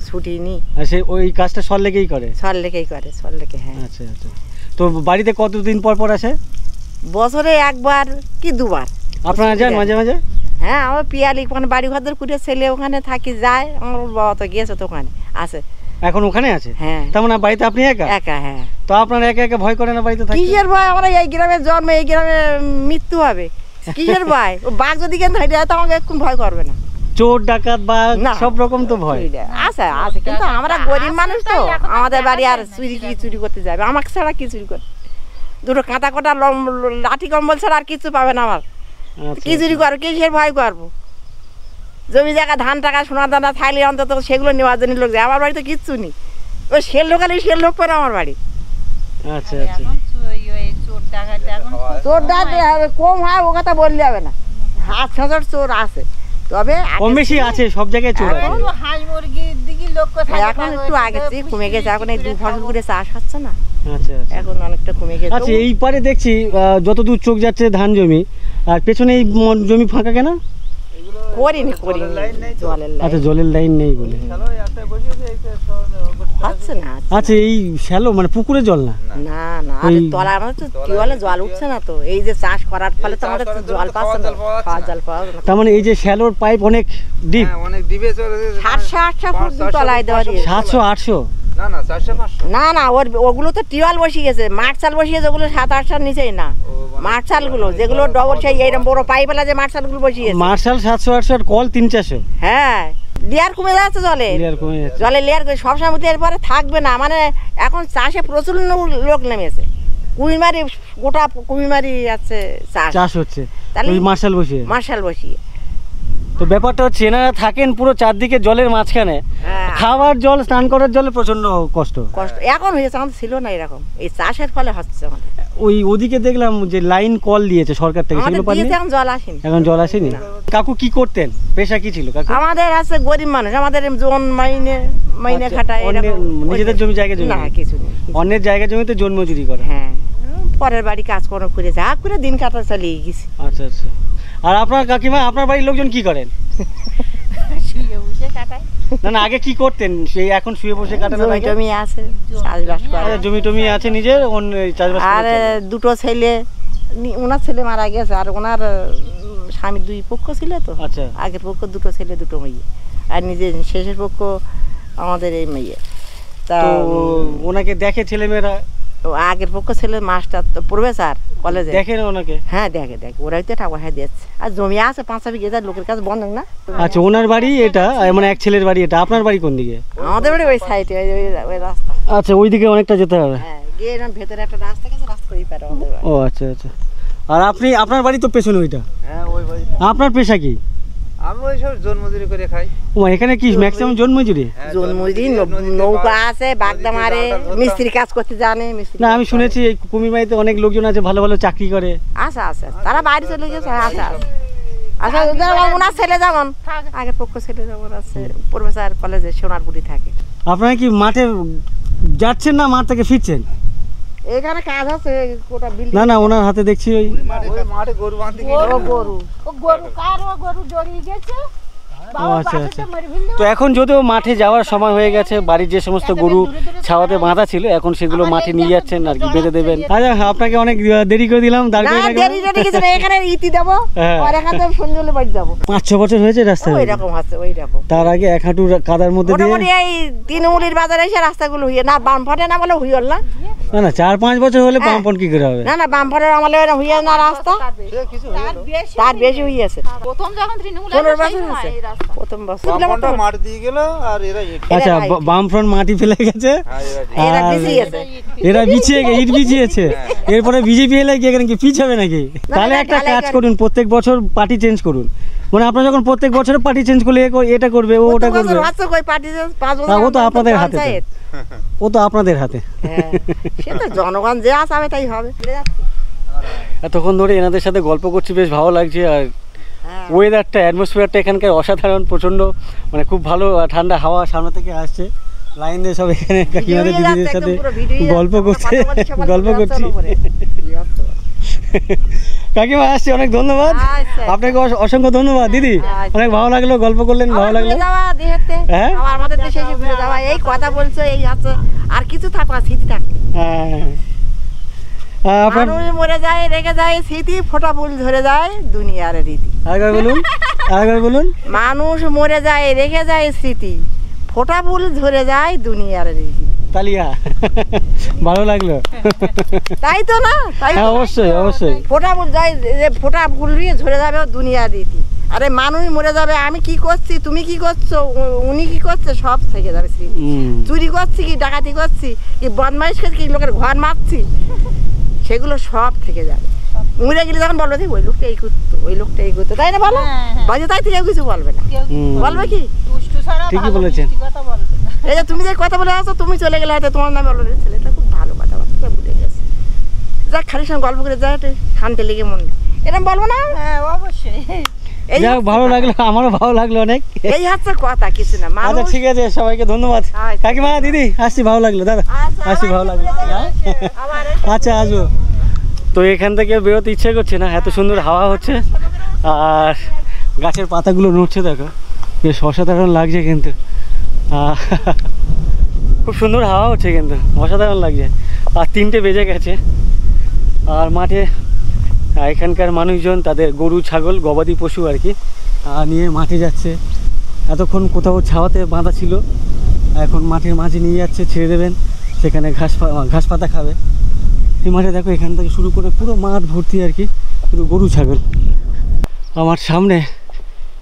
ছুটি নি। আর সে ওই কাজটা সল্লেকেই করে? সল্লেকেই করে, সল্লেকে। হ্যাঁ। আচ্ছা আচ্ছা। তো বাড়িতে কতদিন পর পর আসে? বছরে একবার কি দুবার। আপনারা যান মাঝে মাঝে? হ্যাঁ, আমার পিয়ালি ওখানে বাড়ি ঘর করে ছেলে ওখানে থাকি, যায়। আমার বাবা তো গিয়েছে তো ওখানে আছে, এখন ওখানে আছে। হ্যাঁ। তার মানে বাড়িতে আপনি একা? একা। হ্যাঁ। তো আপনার একা একা ভয় করে না বাড়িতে থাকতে? কিসের ভয়? আমরা এই গ্রামে জন্ম, এই গ্রামে মৃত্যু হবে, কিসের ভয়? ও বাঘ যদি কেন ধরে যায় তো আমাকে এখন ভয় করবে না। চোর ডাকাত বা সব রকম তো ভয় আছে আছে, কিন্তু আমরা গরিব মানুষ তো, আমাদের বাড়ি আর চুরি করতে যাবে? আমাকে ছাড়া কি চুরি করবে? দুটো কাঁটা কোটা লাঠি কম্বল ছাড়া আর কিছু পাবে না আমার। কি চুরি করবো? কিসের ভয় করবো? জমি জায়গা, ধান টাকা, সোনা দানা থাইলে অন্তত সেগুলো নেওয়ার জন্য লোক যায়। আমার বাড়িতে কিচ্ছু নেই, ওই সেল লোকালে সেল লোক করে আমার বাড়ি। আচ্ছা আচ্ছা। চোর ডাকাত কম হয় ও কথা বললে হবে না, হাত ছাঁচর চোর আছে, তবে কম বেশি আছে, সব জায়গায় চোর আছে। হাঁস মুরগির দিকে লক্ষ্য থাকে। এখন একটু আগে চেয়ে কমে গেছে, এখন এই 2 ফসল করে চাষ হচ্ছে না। আচ্ছা আচ্ছা। এখন অনেকটা কমে গেছে। আচ্ছা, এই পারে দেখছি যতদূর চোখ যাচ্ছে ধান জমি, আর পেছনে এই জমি ফাঁকা কেন? করিনি জলের লাইন আচ্ছা জলের লাইন নেই বলে হচ্ছে না আচ্ছা এই শ্যালো মানে পুকুরে জল না না না আরে তলা আমাদের তো টিউবওয়েলে জল উঠছে না তো এই যে চাষ করার ফলে তো আমাদের তো জল পাচ্ছে না খাওয়ার জল পাওয়া না তার মানে এই যে শ্যালোর পাইপ অনেক ডিপ অনেক ডিপে চলে 700-800 ফুট তলায় দেওয়া দিয়ে 700-800 না না 400-500 না না ওগুলো তো টিউবওয়েল বসিয়ে গেছে মাঠ চাল বসিয়ে গেছে ওগুলো 700-800 নিচেই না মাঠ চালগুলো যেগুলো ডবল সেই এইরকম বড় পাইপওয়ালা যে মাঠ চালগুলো বসিয়েছে মার্শাল 700-800 আর কল 300-400 হ্যাঁ লেয়ার কমে যাচ্ছে জলে লেয়ার কমে যাচ্ছে জলে লেয়ার সবসময় মধ্যে এরপরে থাকবে না মানে এখন চাষে প্রচুর লোক নেমেছে কুমিরমারি গোটা কুমিরমারি আছে চাষ হচ্ছে তাহলে ওই মার্শাল বসিয়ে তো ব্যাপারটা হচ্ছে এনারা থাকেন পুরো চারদিকে জলের মাঝখানে হ্যাঁ। খাবার জল স্নান করার জলে প্রচন্ড কষ্ট কষ্ট এখন হয়েছে আমাদের ছিল না এরকম এই চাষের ফলে হচ্ছে আমাদের ওই ওদিকে দেখলাম যে লাইন কল দিয়েছে সরকার থেকে আমাদের সেগুলো পাননি দিয়েছে এখন জল আসেনি এখন জল আসেনি কাকু কি করতেন পেশা কি ছিল কাকু আমাদের আছে গরিব মানুষ আমাদের জোন মাইনে আচ্ছা, খাটায় অন্যের এরকম নিজেদের জমি জায়গা জমি না কিছু নেই অন্যের জায়গা জমিতে জন্মজুরি করে হ্যাঁ পরের বাড়ি কাজকর্ম করে যা করে দিন কাটা চালিয়ে গেছি আচ্ছা আচ্ছা আর আপনার কাকিমা আপনার বাড়ির লোকজন কি করেন শুয়ে বসে কাটাই না না আগে কি করতেন সেই এখন শুয়ে বসে কাটানো জমি টমি আছে চাষবাস করে জমি টমি আছে নিজের চাষবাস আর দুটো ছেলে ওনার ছেলে মারা গেছে আর ওনার স্বামীর দুই পক্ষ ছিল তো আচ্ছা আগের পক্ষ দুটো ছেলে দুটো মেয়ে আর নিজের শেষের পক্ষ আমাদের এই মেয়ে তা তো ওনাকে দেখে ছেলেমেয়েরা আগের পক্ষ ছেলে মাস্টার তো প্রফেসর কলেজে দেখেন ওনাকে হ্যাঁ দেখে ওরাই তো টাকা পয়সা দিচ্ছে আর জমি আছে 5 বিঘা লোকের কাছে বন্ধক না আচ্ছা ওনার বাড়ি এটা মানে এক ছেলের বাড়ি এটা আপনার বাড়ি কোন দিকে আমাদের বাড়ি ওই সাইডে ওই রাস্তা আচ্ছা ওই দিকে অনেকটা যেতে হবে হ্যাঁ গিয়ে এরকম ভেতরে একটা রাস্তা গেছে রাস্তা করেই পারে আমাদের বাড়ি ও আচ্ছা আচ্ছা আর আপনার বাড়ি তো পেছনে ওইটা হ্যাঁ ওই ভাই আপনার পেশা কি আমি ওই সব জন্মজুরি করে খাই ও এখানে কি ম্যাক্সিমাম জন্মজুরি জন্মদিন নৌকা আছে বাগদা মারে মিস্ত্রি কাজ করতে জানে মিস্ত্রি না আমি শুনেছি এই কুমিরমারিতে অনেক লোকজন আছে ভালো ভালো চাকরি করে আছে তারা বাইরে চলে গেছে আছে আচ্ছা ওনার ছেলে যেমন আগের পক্ষ ছেলে যেমন আছে প্রফেসর কলেজে সোনারপুরি থাকে আপনারা কি মাঠে যাচ্ছেন না মাঠ থেকে ফিরছেন এখানে কাজ আছে গোটা বিল্ডিং না না ওনার হাতে দেখছি ওই মাঠে গরু বাঁধতে গরু ও গরু জড়িয়ে গেছে ও আচ্ছা আচ্ছা তো এখন যদিও মাঠে যাওয়ার সময় হয়ে গেছে বাড়ির যে সমস্ত গরু ছাওয়াতে বাঁধা ছিল এখন সেগুলো মাঠে নিয়ে যাচ্ছেন আর কি বেঁধে দেবেন আচ্ছা আপনাকে অনেক দেরি করে দিলাম দাঁড় করে না রাখলাম। দেরি কিছু না এখানে ইতি দেব হ্যাঁ। আর এখানে তো সন্ধ্যে বাড়ি যাব 5-6 বছর হয়েছে রাস্তায় ওই রকম আছে ওই রকম তার আগে এক হাঁটু কাদার মধ্যে দিয়ে মোটামুটি এই তৃণমূলের বাজারে এসে রাস্তাগুলো হইয়ে না বাম ফটে না বলে হইল না না না 4-5 বছর হলে বামপন কি করে হবে না বাম ফটের আমলে হইয়ে না রাস্তা তার বেশি হইয়াছে প্রথম যখন তৃণমূল 15 বছর হয়েছে প্রথম বছর বামপনটা মাঠ দিয়ে গেল আর এরা ইট আচ্ছা বামফ্রন্ট মাটি ফেলে গেছে এরা আর বিছিয়েছে এরা বিছিয়ে ইট বিছিয়েছে এরপরে বিজেপি এলে কি এখানে কি পিছ হবে নাকি তাহলে একটা কাজ করুন প্রত্যেক বছর পার্টি চেঞ্জ করুন মানে আপনারা যখন প্রত্যেক বছর পার্টি চেঞ্জ করলে এটা করবে ও ওটা করবে আচ্ছা কই পার্টি 5 বছর ও তো আপনাদের হাতে ও তো আপনাদের হাতে হ্যাঁ সে তো জনগণ যে আসাবে তাই হবে এতক্ষণ ধরে এনাদের সাথে গল্প করছি বেশ ভালো লাগছে আর ওয়েদারটা অ্যাটমসফিয়ারটা এখানকার অসাধারণ প্রচণ্ড মানে খুব ভালো ঠান্ডা হাওয়া সামনে থেকে আসছে লাইন দিয়ে সব এখানে কাকিমাদের দিদিদের সাথে গল্প করছে কাকিমা আসছে অনেক ধন্যবাদ আপনাকে অসংখ্য ধন্যবাদ দিদি অনেক ভালো লাগলো গল্প করলেন ভালো লাগলো হ্যাঁ আমাদের দেশে এসে ঘুরে যাওয়া এই কথা বলছো এই আছে আর কিছু থাকবা স্মৃতি থাক মানুষ মরে যায় রেখে যায় স্মৃতি ফোটা ফুল ধরে যায় দুনিয়ার রীতি আরেকবার বলুন মানুষ মরে যায় রেখে যায় স্মৃতি ফোটা ফুল ধরে যায় দুনিয়ার রীতি তালিয়া ভালো লাগলো তাই তো না তাই অবশ্যই ফোটা ফুল যায় যে ফোটা ফুল নিয়ে ধরে যাবে দুনিয়ার রীতি আরে মানুষ মরে যাবে আমি কি করছি তুমি কি করছো উনি কি করছে সব থেকে যাবে স্মৃতি চুরি করছি কি ডাকাতি করছি কি বদমাইশ করছি কি লোকের ঘর মারছি সেগুলো সব থেকে যাবে মরে গেলে যখন বলবে যে ওই লোকটা এই করতো তাই না বলো বাজে তাই থেকে কিছু বলবে না বলবে কি ঠিকই বলেছেন এই যে তুমি যে কথা বলে আসো তুমি চলে গেলে হয়তো তোমার নামে বলো ছেলেটা খুব ভালো কথাবার্তা ভুলে গেছে যাক খালি সঙ্গে গল্প করে যায় শান্তি লেগে মন এরকম বলবো না অবশ্যই যাক ভালো লাগলো আমারও ভালো লাগলো অনেক এই হচ্ছে কথা কিছু না আচ্ছা ঠিক আছে সবাইকে ধন্যবাদ কাকিমা দিদি আসছি ভালো লাগলো দাদা আসছি ভালো লাগলো আচ্ছা আসবো তো এখান থেকে বেরোতে ইচ্ছে করছে না এত সুন্দর হাওয়া হচ্ছে আর গাছের পাতাগুলো নড়ছে দেখো, বেশ অসাধারণ লাগছে কিন্তু। খুব সুন্দর হাওয়া হচ্ছে কিন্তু, অসাধারণ লাগছে। আর 3টে বেজে গেছে, আর মাঠে এখানকার মানুষজন তাদের গরু ছাগল গবাদি পশু আর কি নিয়ে মাঠে যাচ্ছে। এতক্ষণ কোথাও ছাওয়াতে বাঁধা ছিল, এখন মাঠের মাঝে নিয়ে যাচ্ছে, ছেড়ে দেবেন, সেখানে ঘাস পাতা খাবে। এই মাঠে দেখো এখান থেকে শুরু করে পুরো মাঠ ভর্তি আর কি, শুধু গরু ছাগল। আমার সামনে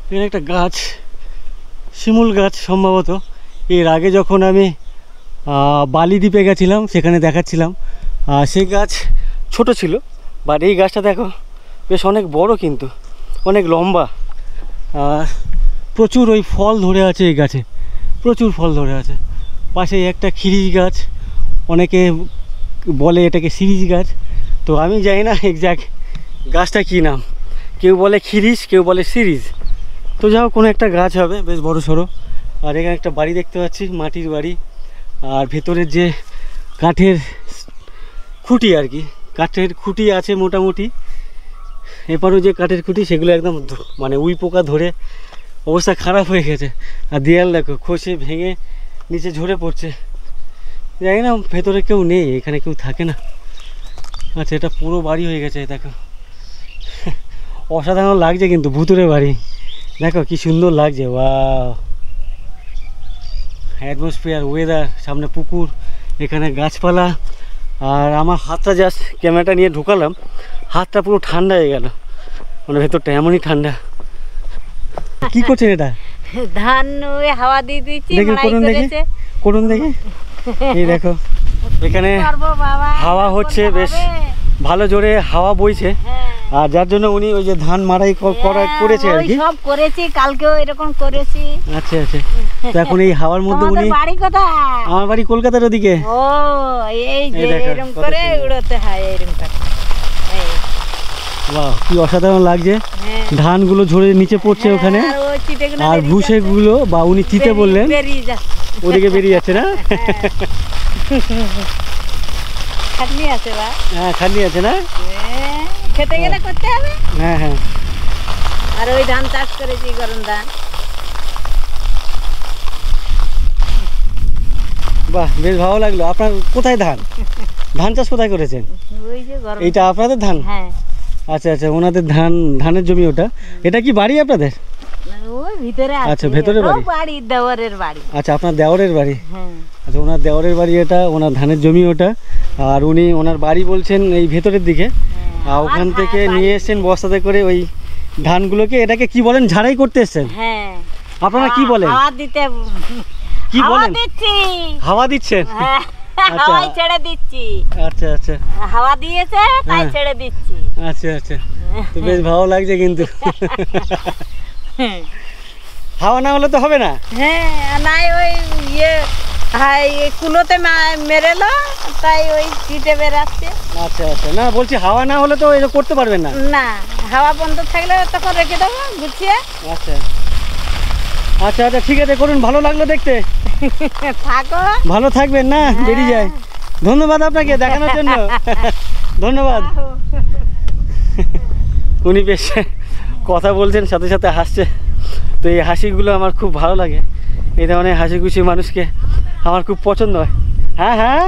এখানে একটা গাছ, শিমুল গাছ সম্ভবত। এর আগে যখন আমি বালি দ্বীপে গেছিলাম সেখানে দেখাচ্ছিলাম, সেই গাছ ছোট ছিল, বাট এই গাছটা দেখো বেশ অনেক বড় কিন্তু, অনেক লম্বা। প্রচুর ওই ফল ধরে আছে এই গাছে, প্রচুর ফল ধরে আছে। পাশে একটা খিরিজ গাছ, অনেকে বলে এটাকে সিরিজ গাছ, তো আমি জানি না এক্স্যাক্ট গাছটা কী নাম। কেউ বলে খিরিজ, কেউ বলে সিরিজ, তো যাও কোনো একটা গাছ হবে বেশ বড় সড়ো। আর এখানে একটা বাড়ি দেখতে পাচ্ছি, মাটির বাড়ি, আর ভেতরের যে কাঠের খুঁটি আর কি, কাঠের খুঁটি আছে মোটামুটি। এপারও যে কাঠের খুঁটি সেগুলো একদম মানে উই পোকা ধরে অবস্থা খারাপ হয়ে গেছে। আর দেয়াল দেখো খসে ভেঙে নিচে ঝরে পড়ছে। জানি না ভেতরে কেউ নেই, এখানে কেউ থাকে না। আচ্ছা, এটা পুরো বাড়ি হয়ে গেছে দেখো, অসাধারণ লাগছে কিন্তু ভুতুরে বাড়ি। দেখো কি সুন্দর লাগছে, ওয়াও, অ্যাটমসফিয়ার, ওয়েদার, সামনে পুকুর, এখানে গাছপালা। আর আমার হাতটা জাস্ট ক্যামেরাটা নিয়ে ঢুকালাম, হাতটা পুরো ঠান্ডা হয়ে গেল, মানে ভেতরটা এমনই ঠান্ডা। কি করছেন এটা? ধান ওই হাওয়া দিয়ে দিচ্ছি, দেখি করুন, দেখি করুন, দেখি। এই দেখো এখানে হাওয়া হচ্ছে, বেশ ভালো জোরে হাওয়া বইছে। আর যার জন্য উনি ওই যে ধান মাড়াই করেছে আর কি, সব করেছি, কালকেও এরকম করেছি। আচ্ছা আচ্ছা, তো এখন এই হাওয়ার মধ্যে উনি, বাড়ি কোথায়? আমার বাড়ি কলকাতার ওদিকে। ও এই যে এরকম করে উড়তে হয়, এরকম করে। বাহ, কি অসাধারণ লাগছে। ধানগুলো ঝরে নিচে পড়ছে ওখানে, আর ভুসেগুলো বা উনি চিতে বললেন ওদিকে বেরিয়ে যাচ্ছে না? খাটনি আছে বা? হ্যাঁ, খাটনি আছে না? খেতে গেলে করতে হবে। হ্যাঁ হ্যাঁ। আর ওই ধান চাষ করেছি, গরম ধান। বাহ, বেশ ভালো লাগলো। আপনার কোথায় ধান চাষ কোথায় করেছেন? ওই যে গরম। এইটা আপনাদের ধান? হ্যাঁ। আচ্ছা আচ্ছা, ওনাদের ধানের জমি ওটা। এটা কি বাড়ি আপনাদের? ওই ভিতরে আছে। আচ্ছা, ভেতরে বাড়ি? বাড়ি দেওরের বাড়ি। আচ্ছা, আপনার দেওরের বাড়ি। হ্যাঁ। আচ্ছা, ওনার দেওরের বাড়ি এটা, ওনার ধানের জমি ওটা। আর উনি ওনার বাড়ি বলছেন এই ভেতরের দিকে। আর ওখান থেকে নিয়ে এসেছেন বস্তাতে করে ওই ধানগুলোকে, এটাকে কি বলেন, ঝাড়াই করতে এসেছেন? হ্যাঁ। আপনারা কি বলেন? হাওয়া দিতে। কি বলেন? হাওয়া দিচ্ছেন? হাওয়াই ছেড়ে দিচ্ছি। আচ্ছা আচ্ছা, হাওয়া দিয়েছে তাই ছেড়ে দিচ্ছি। আচ্ছা আচ্ছা, তো বেশ ভালো লাগছে কিন্তু। হাওয়া না হলে তো হবে না। হ্যাঁ, নাই ওই কুলোতে মেরেলো, তাই ওই চিটে বেরাচ্ছে। আচ্ছা আচ্ছা, না বলছি হাওয়া না হলে তো এটা করতে পারবেন না। না, হাওয়া বন্ধ থাকলে তখন রেখে দেবো গুছিয়ে। আচ্ছা আচ্ছা আচ্ছা, ঠিক আছে, করুন। ভালো লাগলো দেখতে। থাকো, ভালো থাকবেন না, বেরিয়ে যায়। ধন্যবাদ আপনাকে দেখানোর জন্য। ধন্যবাদ। উনি বেশ কথা বলছেন, সাথে সাথে হাসছে, তো এই হাসিগুলো আমার খুব ভালো লাগে। এই ধরনের হাসি খুশি মানুষকে আমার খুব পছন্দ হয়। হ্যাঁ হ্যাঁ,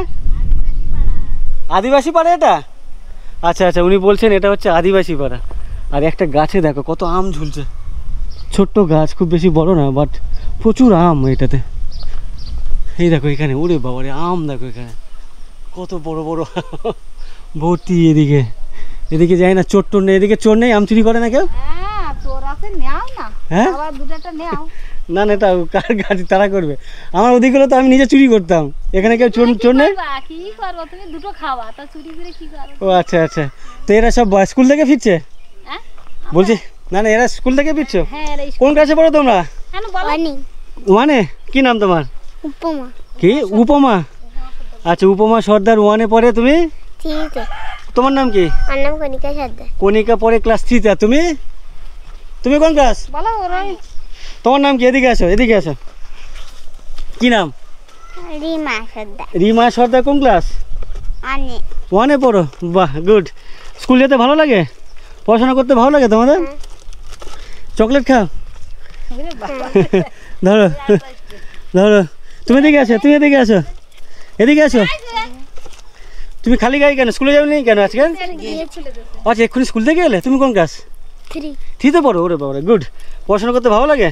আদিবাসী পাড়া এটা? আচ্ছা আচ্ছা, উনি বলছেন এটা হচ্ছে আদিবাসী পাড়া। আর একটা গাছে দেখো কত আম ঝুলছে, ছোট্ট গাছ, খুব বেশি বড় না, বাট প্রচুর আম এটাতে। এই দেখো এখানে, ওরে বাবারে আম দেখো এখানে কত বড় বড় ভর্তি। এদিকে যাই না, চোর টোর নেই, এদিকে চোর নেই, আম চুরি করে না কেউ? হ্যাঁ, চোর আছে, নেও না। হ্যাঁ, আবার দুটাটা নেও। না না, এটা কার গাছ তারা করবে? আমার ওদিকগুলো তো আমি নিজে চুরি করতাম, এখানে কেউ চোর নেই। কি করবো, তুমি দুটো খাওয়া, তা চুরি করে কি করবো? ও আচ্ছা আচ্ছা, তো এরা সব স্কুল থেকে ফিরছে? হ্যাঁ, বলছি না না, এরা স্কুল থেকে ফিরছো? হ্যাঁ। কোন ক্লাসে পড়ো তোমরা? ওয়ানে। কি নাম তোমার? উপমা। কি উপমা? আচ্ছা, উপমা সর্দার 1-এ পড়ে। তুমি? ঠিক আছে। তোমার নাম কি? আমার নাম কণিকা সর্দার। কণিকা পড়ে ক্লাস 3-তে। তুমি কোন ক্লাস? বলো ওরাই। তোমার নাম কি? এদিকে আসো, এদিকে আসো। কি নাম? রিমা সর্দার। রিমা সর্দার কোন ক্লাস? 1-এ পড়ো। বাহ, গুড। স্কুল যেতে ভালো লাগে? পড়াশোনা করতে ভালো লাগে তোমাদের? চকলেট খাও? ধরো ধরো, তুমি এদিকে আসো, তুমি এদিকে আসো, এদিকে আসো। তুমি খালি গায়ে কেন, স্কুলে যাওনি কেন আজকে? আচ্ছা, এক্ষুনি স্কুল থেকে এলে? তুমি কোন ক্লাস? 3 পড়ো? ওরে বাবা, গুড। পড়াশোনা করতে ভালো লাগে?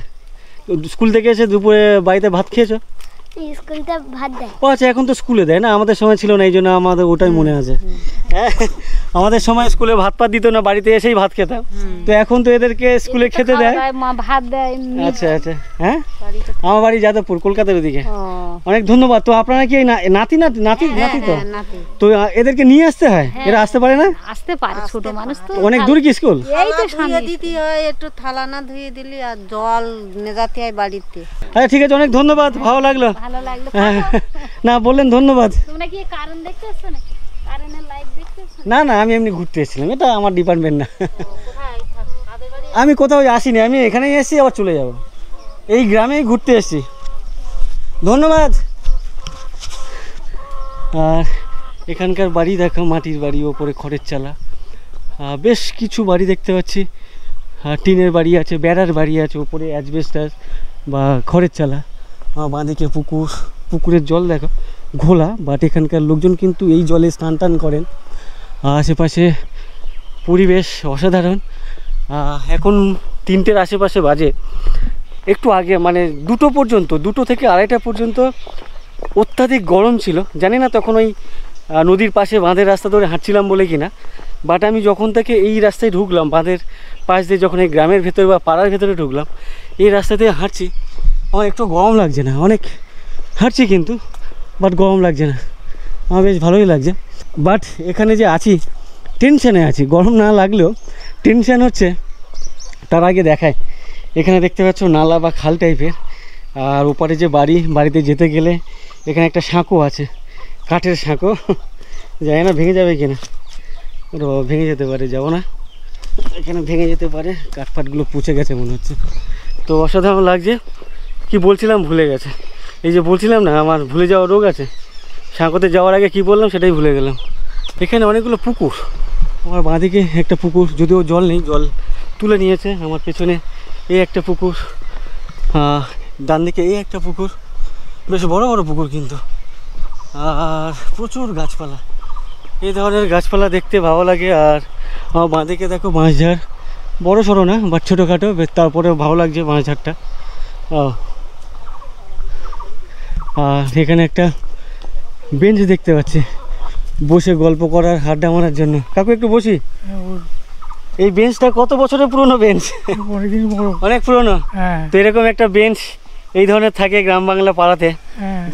স্কুল থেকে এসে দুপুরে বাড়িতে ভাত খেয়েছো? স্কুলতে ভাত দেয়। ও আচ্ছা, এখন তো স্কুলে দেয় না, আমাদের সময় ছিল না, এই জন্য আমাদের ওটাই মনে আছে। হ্যাঁ, আমাদের সময় স্কুলে ভাত দিত না, বাড়িতে এসেই ভাত খেতাম। তো এখন তো এদেরকে স্কুলে খেতে দেয়, মা ভাত দেয়। আচ্ছা আচ্ছা। হ্যাঁ, আমার বাড়ি যাদবপুর, কলকাতার ওদিকে। অনেক ধন্যবাদ। তো আপনারা কি নাতি নাতি নাতি নাতি তো? তো এদেরকে নিয়ে আসতে হয়? এরা আসতে পারে না? আসতে পারে, ছোট মানুষ তো। অনেক দূর কি স্কুল? এই তো ধুয়ে দিতে হয়, একটু থালা না ধুয়ে দিলি আর জল নেজাতে হয় বাড়িতে। আচ্ছা ঠিক আছে, অনেক ধন্যবাদ, ভালো লাগলো। ভালো লাগলো। না বললেন ধন্যবাদ। তোমরা কি কারণ দেখতে আসছো নাকি? কারণের লাইভ দেখতে আসছো? না না, আমি এমনি ঘুরতে এসেছিলাম, এটা আমার ডিপার্টমেন্ট না। আমি কোথাও আসিনি, আমি এখানেই এসেছি, আবার চলে যাব। এই গ্রামেই ঘুরতে এসেছি। ধন্যবাদ। আর এখানকার বাড়ি দেখো, মাটির বাড়ি, ওপরে খড়ের চালা। বেশ কিছু বাড়ি দেখতে পাচ্ছি। টিনের বাড়ি আছে, বেড়ার বাড়ি আছে, ওপরে অ্যাজবেস্টাস বা খড়ের চালা। বাঁদিকে পুকুর, পুকুরের জল দেখো ঘোলা, বাট এখানকার লোকজন কিন্তু এই জলে স্নান টান করেন। আশেপাশে পরিবেশ অসাধারণ। এখন 3টের আশেপাশে বাজে। একটু আগে মানে 2টো পর্যন্ত, 2টো থেকে 2:30 পর্যন্ত অত্যাধিক গরম ছিল। জানি না তখন ওই নদীর পাশে বাঁধের রাস্তা ধরে হাঁটছিলাম বলে কিনা, বাট আমি যখন থেকে এই রাস্তায় ঢুকলাম, বাঁধের পাশ দিয়ে যখন এই গ্রামের ভেতরে বা পাড়ার ভেতরে ঢুকলাম, এই রাস্তা দিয়ে হাঁটছি, আমার একটু গরম লাগছে না। অনেক হাঁটছি কিন্তু, বাট গরম লাগছে না, আমার বেশ ভালোই লাগছে। বাট এখানে যে আছি টেনশানে আছি, গরম না লাগলেও টেনশান হচ্ছে। তার আগে দেখায়, এখানে দেখতে পাচ্ছ নালা বা খাল টাইপের, আর ওপারে যে বাড়িতে যেতে গেলে এখানে একটা সাঁকো আছে, কাঠের সাঁকো। জানি না ভেঙে যাবে কিনা, ভেঙে যেতে পারে, যাবো না, এখানে ভেঙে যেতে পারে, কাঠপাটগুলো পুচে গেছে মনে হচ্ছে। তো অসাধারণ লাগছে। কি বলছিলাম ভুলে গেছে, এই যে বলছিলাম না আমার ভুলে যাওয়ার রোগ আছে, সাঁকোতে যাওয়ার আগে কি বললাম সেটাই ভুলে গেলাম। এখানে অনেকগুলো পুকুর, আমার বাঁদিকে একটা পুকুর, যদিও জল নেই, জল তুলে নিয়েছে। আমার পেছনে এই একটা পুকুর, ডান দিকে এই একটা পুকুর, বেশ বড় বড় পুকুর কিন্তু, আর প্রচুর গাছপালা। এই ধরনের গাছপালা দেখতে ভালো লাগে। আর আমার বাঁদিকে দেখো বাঁশঝাড়, বড় সড়ো না বা ছোটোখাটো, তারপরে ভালো লাগছে বাঁশঝাড়টা। আর এখানে একটা বেঞ্চ দেখতে পাচ্ছি, বসে গল্প করার, আড্ডা মারার জন্য। কাকু একটু বসি। এই বেঞ্চটা কত বছরের পুরনো বেঞ্চ? অনেক পুরনো। তো এরকম একটা বেঞ্চ এই ধরনের থাকে গ্রাম বাংলা পাড়াতে,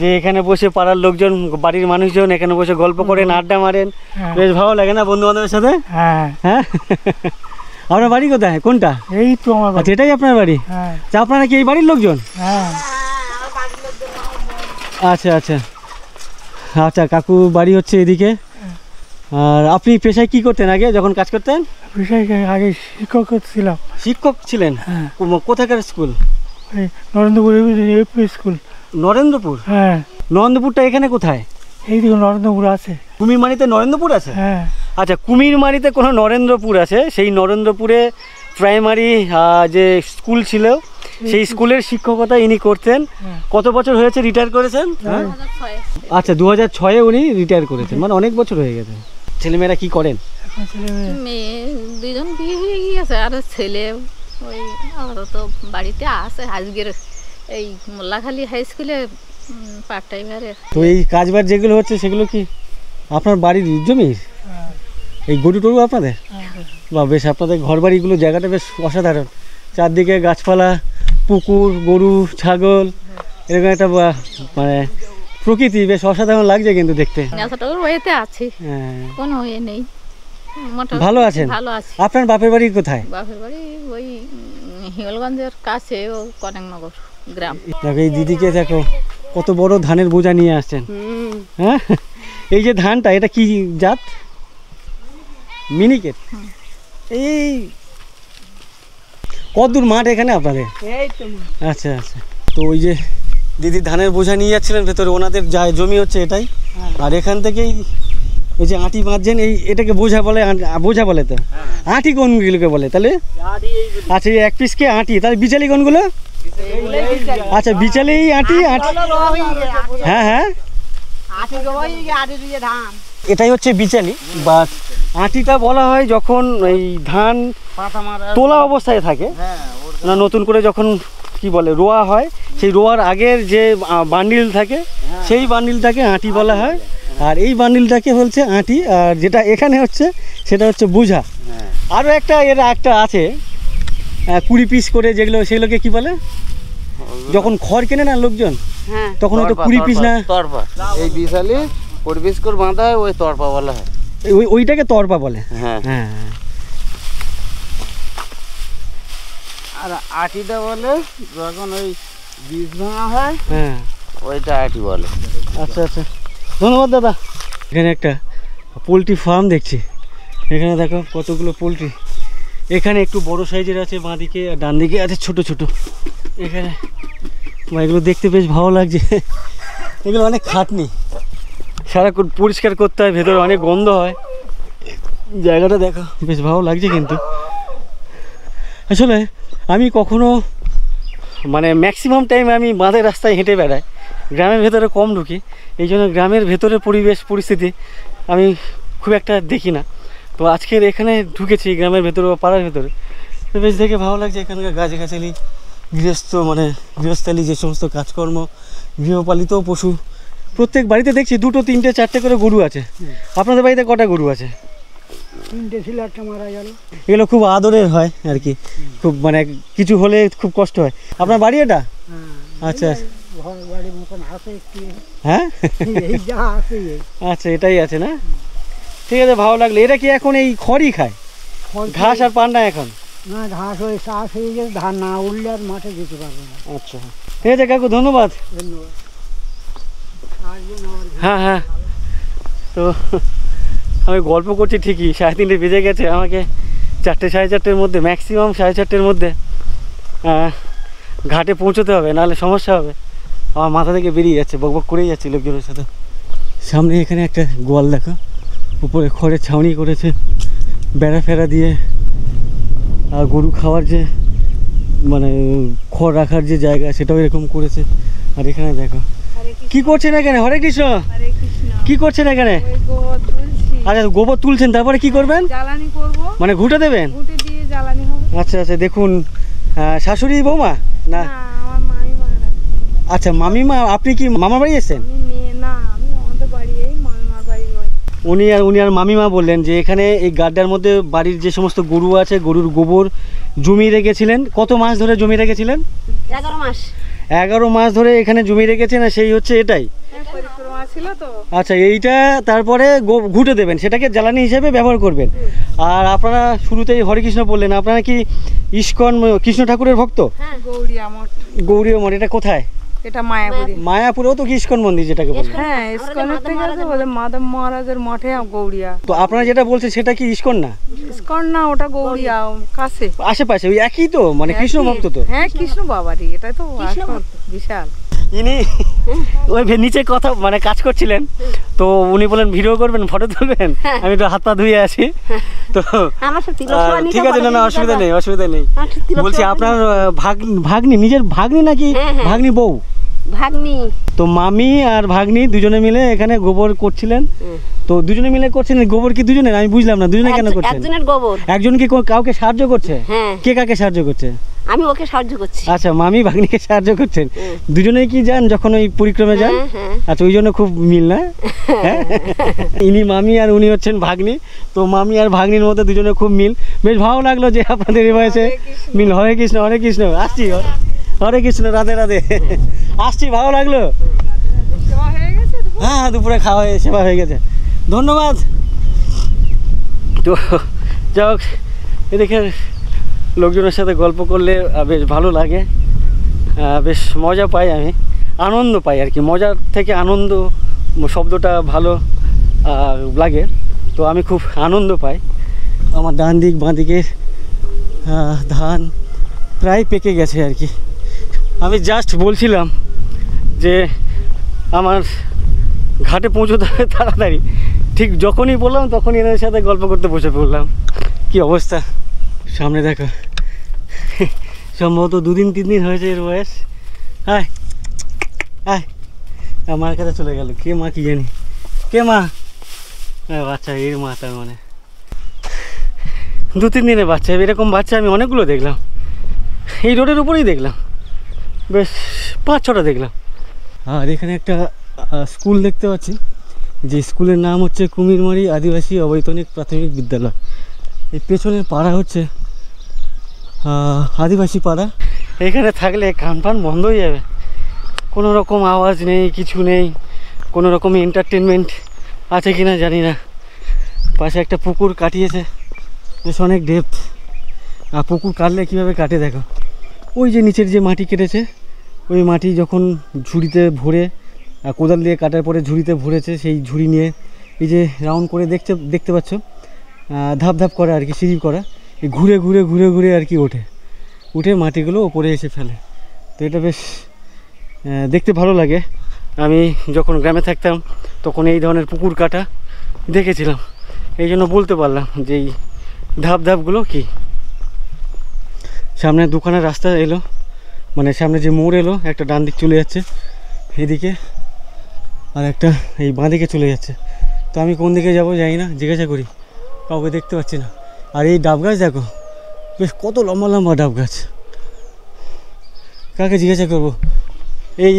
যে এখানে বসে পাড়ার লোকজন, বাড়ির মানুষজন এখানে বসে গল্প করেন, আড্ডা মারেন, বেশ ভালো লাগে না বন্ধু বান্ধবের সাথে? হ্যাঁ। আপনার বাড়ি কোথায়, কোনটা? এই তো আমার বাড়ি। এটাই আপনার বাড়ি? আপনারা কি এই বাড়ির লোকজন? আচ্ছা আচ্ছা আচ্ছা। কাকু বাড়ি হচ্ছে এদিকে। আর আপনি পেশায় কি করতেন আগে, যখন কাজ করতেন? পেশায় আগে শিক্ষক ছিলাম। শিক্ষক ছিলেন? কোথাকার school? Narendrapur AP school. Narendrapur? হ্যাঁ। নরেন্দ্রপুরটা এখানে কোথায়? এই দিকে নরেন্দ্রপুর আছে। কুমিরমারিতে নরেন্দ্রপুর আছে? হ্যাঁ। আচ্ছা, কুমিরমারিতে কোনো নরেন্দ্রপুর আছে, সেই নরেন্দ্রপুরে প্রাইমারি যে স্কুল ছিল, সেই স্কুলের শিক্ষকতা ইনি করতেন। কত বছর হয়েছে রিটায়ার করেছেন? আচ্ছা, 2006-এ উনি রিটায়ার করেছেন, মানে অনেক বছর হয়ে গেছে। ছেলেমেয়েরা কি করেন? মেয়ে 2জন বিয়ে হয়ে গিয়েছে, আর ছেলে ওই আপাতত বাড়িতে আছে। আজকের এই মোল্লাখালী হাই স্কুলে পার্ট টাইমারে। তো এই কাজবাজ যেগুলো হচ্ছে সেগুলো কি আপনার বাড়ির জমি? এই গরু টরু আপনাদের? বা বেশ, আপনাদের ঘর বাড়িগুলো জায়গাটা বেশ অসাধারণ, চারদিকে গাছপালা, পুকুর, গরু, ছাগল, এরকম একটা মানে প্রকৃতি বেশ অসাধারণ লাগছে কিন্তু দেখতে। ওয়েতে আছি, কোনো ওয়ে নেই, ভালো আছেন? ভালো আছি। আপনার বাপের বাড়ি কোথায়? বাপের বাড়ি ওই হিঙ্গলগঞ্জের কাছে, ও কনেকনগর গ্রাম। দেখো এই দিদিকে, দেখো কত বড় ধানের বোঝা নিয়ে আসছেন। হ্যাঁ, এই যে ধানটা, এটা কি জাত? মিনিকেট। এই কতদূর মাঠ এখানে আপনাদের? আচ্ছা আচ্ছা। তো ওই যে দিদি ধানের বোঝা নিয়ে যাচ্ছিলেন ভেতরে, ওনাদের জমি হচ্ছে এটাই। আর এখান থেকেই ওই যে আঁটি বাঁধছেন এটাকে বোঝা বলে, বোঝা বলে তো। আঁটি কোনগুলোকে বলে তাহলে? আচ্ছা এই এক পিসকে আঁটি, তাহলে বিচালি কোনগুলো? আচ্ছা বিচালি আঁটি। হ্যাঁ হ্যাঁ এটাই হচ্ছে বিচালি। বা আঁটিটা বলা হয় যখন এই ধান তোলা অবস্থায় থাকে না, নতুন করে যখন কি বলে রোয়া হয়, সেই রোয়ার আগের যে বান্ডিল থাকে সেই বান্ডিলটাকে আঁটি বলা হয়। আর এই বান্ডিলটাকে বলছে আঁটি। আর যেটা এখানে হচ্ছে সেটা হচ্ছে বোঝা। আরও একটা একটা আছে 20 পিস করে, যেগুলো সেগুলোকে কি বলে? যখন খড় কেনে না লোকজন তখন হয়তো 20 পিস না তরপা, এই বিশালি 20 পিস করে বাঁধা হয়, ওই তরপা বলা হয়। ওইটাকে তরপা বলে। হ্যাঁ হ্যাঁ আর আটিটা বলে যখন ওই বীজ ভাঙা হয়, হ্যাঁ ওইটা আটি বলে। আচ্ছা আচ্ছা, ধন্যবাদ দাদা। এখানে একটা পোলট্রি ফার্ম দেখছি। এখানে দেখো কতগুলো পোলট্রি। এখানে একটু বড় সাইজের আছে বাঁদিকে, আর ডান দিকে আছে ছোট ছোট। এখানে এগুলো দেখতে বেশ ভালো লাগছে। এগুলো অনেক খাটনি, সারাক্ষণ পরিষ্কার করতে হয়, ভেতরে অনেক গন্ধ হয়। জায়গাটা দেখো বেশ ভালো লাগছে। কিন্তু আসলে আমি কখনো মানে ম্যাক্সিমাম টাইম আমি বাঁধের রাস্তায় হেঁটে বেড়াই, গ্রামের ভেতরে কম ঢুকি। এই জন্য গ্রামের ভেতরের পরিবেশ পরিস্থিতি আমি খুব একটা দেখি না। তো আজকের এখানে ঢুকেছি গ্রামের ভেতরে বা পাড়ার ভেতরে, তো বেশ দেখে ভালো লাগছে। এখানকার গাছগাছালি, গৃহস্থালী যে সমস্ত কাজকর্ম, গৃহপালিত পশু, প্রত্যেক বাড়িতে দেখছি 2, 3, 4 করে গরু আছে। আপনাদের বাড়িতে কটা গরু আছে? 3টে ছিল, একটা মারা গেল। এগুলো খুব আদরের হয় আর কি, খুব মানে কিছু হলে খুব কষ্ট হয়। আপনার বাড়ি এটা? আচ্ছা বাড়ির মতন আছে একটু, হ্যাঁ যা আছে আচ্ছা এটাই আছে না, ঠিক আছে ভালো লাগলো। এটা কি এখন এই খড়ই খায়, ঘাস আর পান না এখন? না, ঘাস হয়ে চাষ হয়ে গেছে, ধান না উঠলে আর মাঠে যেতে পারবে না। আচ্ছা ঠিক আছে কাকু, ধন্যবাদ। ধন্যবাদ। হ্যাঁ হ্যাঁ, তো আমি গল্প করছি ঠিকই, 3:30 বেজে গেছে। আমাকে 4টে 4:30-এর মধ্যে, ম্যাক্সিমাম 4:30-এর মধ্যে ঘাটে পৌঁছতে হবে, নাহলে সমস্যা হবে। আমার মাথা থেকে বেরিয়ে যাচ্ছে, বকবক করেই যাচ্ছে লোকজনের সাথে। সামনে এখানে একটা গোয়াল দেখো, উপরে খড়ের ছাউনি করেছে, বেড়া ফেরা দিয়ে। আর গরু খাওয়ার যে মানে খড় রাখার যে জায়গা, সেটাও এরকম করেছে। আর এখানে দেখো কি করছেন এখানে? হরে কৃষ্ণ। কি করছেন এখানে? আচ্ছা গোবর তুলছেন, তারপরে কি করবেন? জ্বালানি করব, মানে ঘুটে দেবেন? ঘুটে দিয়ে জ্বালানি হবে। আচ্ছা আচ্ছা, দেখুন শাশুড়ি বৌমা না? আমার মামিমা। আচ্ছা মামিমা, আপনি কি মামার বাড়ি এসেছেন? আমি মেয়ে না, আমি আমাদের বাড়ি এই মামিমার বাড়ি নয়। উনি আর মামিমা বললেন যে এখানে এই গাড্ডার মধ্যে বাড়ির যে সমস্ত গরু আছে, গরুর গোবর জমিয়ে রেখেছিলেন। কত মাস ধরে জমিয়ে রেখেছিলেন? 11 মাস। 11 মাস ধরে এখানে জমিয়ে রেখেছেন, আর সেই হচ্ছে এটাই। পরিক্রমা ছিল তো। আচ্ছা এইটা তারপরে ঘুটে দেবেন, সেটাকে জ্বালানি হিসেবে ব্যবহার করবেন। আর আপনারা শুরুতেই হরে কৃষ্ণ বললেন, আপনারা কি ইস্কন কৃষ্ণ ঠাকুরের ভক্ত? গৌড়িয়া মঠ। গৌড়ীয় মঠ, এটা কোথায়? এটা মায়াপুরে। মায়াপুরেও তো কি ইস্কন মন্দির যেটাকে বলে? হ্যাঁ, ইস্কনের থেকে আছে ওদের মাধব মহারাজের মঠে গৌড়িয়া। তো আপনারা যেটা বলছেন সেটা কি ইস্কন না? ইস্কন না, ওটা গৌড়িয়া কাছে আশেপাশে ওই একই তো, মানে কৃষ্ণ ভক্ত তো। হ্যাঁ কৃষ্ণ বাবারই, এটা তো বিশাল। ইনি ওই নিচে কথা মানে কাজ করছিলেন, তো উনি বলেন ভিডিও করবেন, ফটো তুলবেন। আমি তো হাত পা ধুয়ে আছি, তো ঠিক আছে, না অসুবিধা নেই, অসুবিধা নেই। বলছি আপনার ভাগ্নি, নিজের ভাগ্নি নাকি ভাগ্নি বউ? ভাগ্নি। তো মামি আর ভাগ্নি দুজনে মিলে এখানে গোবর করছিলেন। তো দুজনে মিলে করছেন গোবর কি দুজনের? আমি বুঝলাম না, দুজনে কেন করছেন? একজনের গোবর। একজন কি কাউকে সাহায্য করছে? কে কাকে সাহায্য করছে? আমি ওকে সাহায্য করছি। আচ্ছা মামি ভাগ্নিকে সাহায্য করছেন, দুজনেই কি যান যখন ওই পরিক্রমে যান? আচ্ছা ওই জন্য খুব মিল না? ইনি মামি আর উনি হচ্ছেন ভাগ্নি। তো মামি আর ভাগ্নির মধ্যে দুজনে খুব মিল। বেশ ভালো লাগলো যে আপনাদের এই বয়সে মিল। হরে কৃষ্ণ, হরে কৃষ্ণ। আসছি, হরে কৃষ্ণ, রাধে রাধে। আসছি, ভালো লাগলো। হ্যাঁ দুপুরে খাওয়া হয়ে সেবা হয়ে গেছে, ধন্যবাদ। তো যাক, এদিকে লোকজনের সাথে গল্প করলে বেশ ভালো লাগে, বেশ মজা পাই, আমি আনন্দ পাই আর কি। মজার থেকে আনন্দ শব্দটা ভালো লাগে, তো আমি খুব আনন্দ পাই। আমার ডান দিক বাঁ দিকে ধান প্রায় পেকে গেছে আর কি। আমি জাস্ট বলছিলাম যে আমার ঘাটে পৌঁছতে হবে তাড়াতাড়ি, ঠিক যখনই বললাম তখনই এনাদের সাথে গল্প করতে বসে পড়লাম। কি অবস্থা সামনে দেখো, সম্ভবত 2-3 দিন হয়েছে এর বয়স। হায় হায়, মার কাছে চলে গেল। কে মা কি জানি, কে মা? বাচ্চা, এর মা তার মানে। 2-3 দিনের বাচ্চা, এরকম বাচ্চা আমি অনেকগুলো দেখলাম, এই রোডের উপরেই দেখলাম, বেশ 5-6টা দেখলাম। আর এখানে একটা স্কুল দেখতে পাচ্ছি, যে স্কুলের নাম হচ্ছে কুমিরমারি আদিবাসী অবৈতনিক প্রাথমিক বিদ্যালয়। এই পেছনের পাড়া হচ্ছে আদিবাসী পাড়া। এখানে থাকলে কান ফান বন্ধ হয়ে যাবে, কোনো রকম আওয়াজ নেই, কিছু নেই, কোনো রকম এন্টারটেনমেন্ট আছে কি না জানি না। পাশে একটা পুকুর কাটিয়েছে, বেশ অনেক ডেপথ। আর পুকুর কাটলে কীভাবে কাটে দেখো, ওই যে নিচের যে মাটি কেটেছে, ওই মাটি যখন ঝুড়িতে ভরে কোদাল দিয়ে কাটার পরে ঝুড়িতে ভরেছে, সেই ঝুড়ি নিয়ে এই যে রাউন্ড করে দেখতে পাচ্ছ, ধাপ ধাপ করে আর কি, সিঁড়ি করা, এই ঘুরে ঘুরে ঘুরে ঘুরে আর কি উঠে মাটিগুলো ওপরে এসে ফেলে। তো এটা বেশ দেখতে ভালো লাগে। আমি যখন গ্রামে থাকতাম তখন এই ধরনের পুকুর কাটা দেখেছিলাম, এই জন্য বলতে পারলাম যে এই ধাপ ধাপগুলো কি। সামনে দোকানের রাস্তা এলো, মানে সামনে যে মোড় এলো, একটা ডান দিক চলে যাচ্ছে এদিকে, আর একটা এই বাঁ দিকে চলে যাচ্ছে। তো আমি কোন দিকে যাব জানি না, জিজ্ঞাসা করি, কাউকে দেখতে পাচ্ছি না। আর এই ডাব গাছ দেখো, বেশ কত লম্বা লম্বা ডাব গাছ। কাকে জিজ্ঞাসা করবো? এই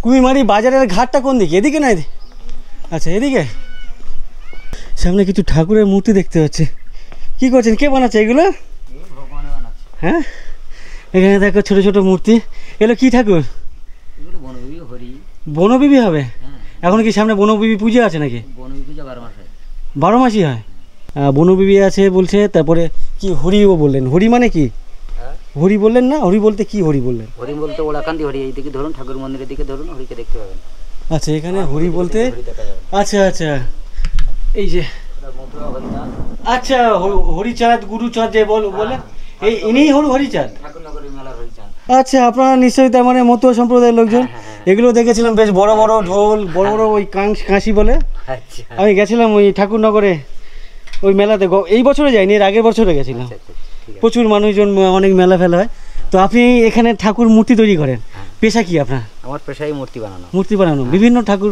কুমিরমারি বাজারের ঘাটটা কোন দিকে? এদিকে না এদিকে? আচ্ছা এদিকে। সামনে কিছু ঠাকুরের মূর্তি দেখতে পাচ্ছি। কি করছেন, কে বানাচ্ছে এগুলো? হ্যাঁ, এখানে দেখো ছোট ছোট মূর্তি। এগুলো কি ঠাকুর? বনবিবি হবে? এখন কি সামনে বনবিবি পুজো আছে নাকি? 12 মাসই হয়। বনবিবি আছে বলছে, তারপরে কি হরিও বললেন। হরি মানে কি? হরি বললেন না? হরি বলতে কি হরি বললেন? হরি বলতে ওলাকান্দি হরি, এইদিকে ধরুন, ঠাকুর মন্দিরের দিকে ধরুন, হরিকে দেখতে পাবেন। আচ্ছা, এখানে হরি বলতে, আচ্ছা আচ্ছা, এই যে আচ্ছা হরিচাঁদ গুরুচাঁদ যে বলে, এই ইনিই হরিচাঁদ। আচ্ছা, আপনারা নিশ্চয়ই তার মানে মতুয়া সম্প্রদায়ের লোকজন। এগুলো দেখেছিলাম, বেশ বড় বড় ঢোল, বড় বড় ওই কাঁসি বলে। আমি গেছিলাম ওই ঠাকুরনগরে ওই মেলাতে, এই বছরে যাইনি, এর আগের বছরে গেছিলাম। প্রচুর মানুষজন, অনেক মেলা ফেলা হয়। তো আপনি এখানে ঠাকুর মূর্তি তৈরি করেন, পেশা কি আপনার? আমার পেশাই মূর্তি বানানো। মূর্তি বানানো, বিভিন্ন ঠাকুর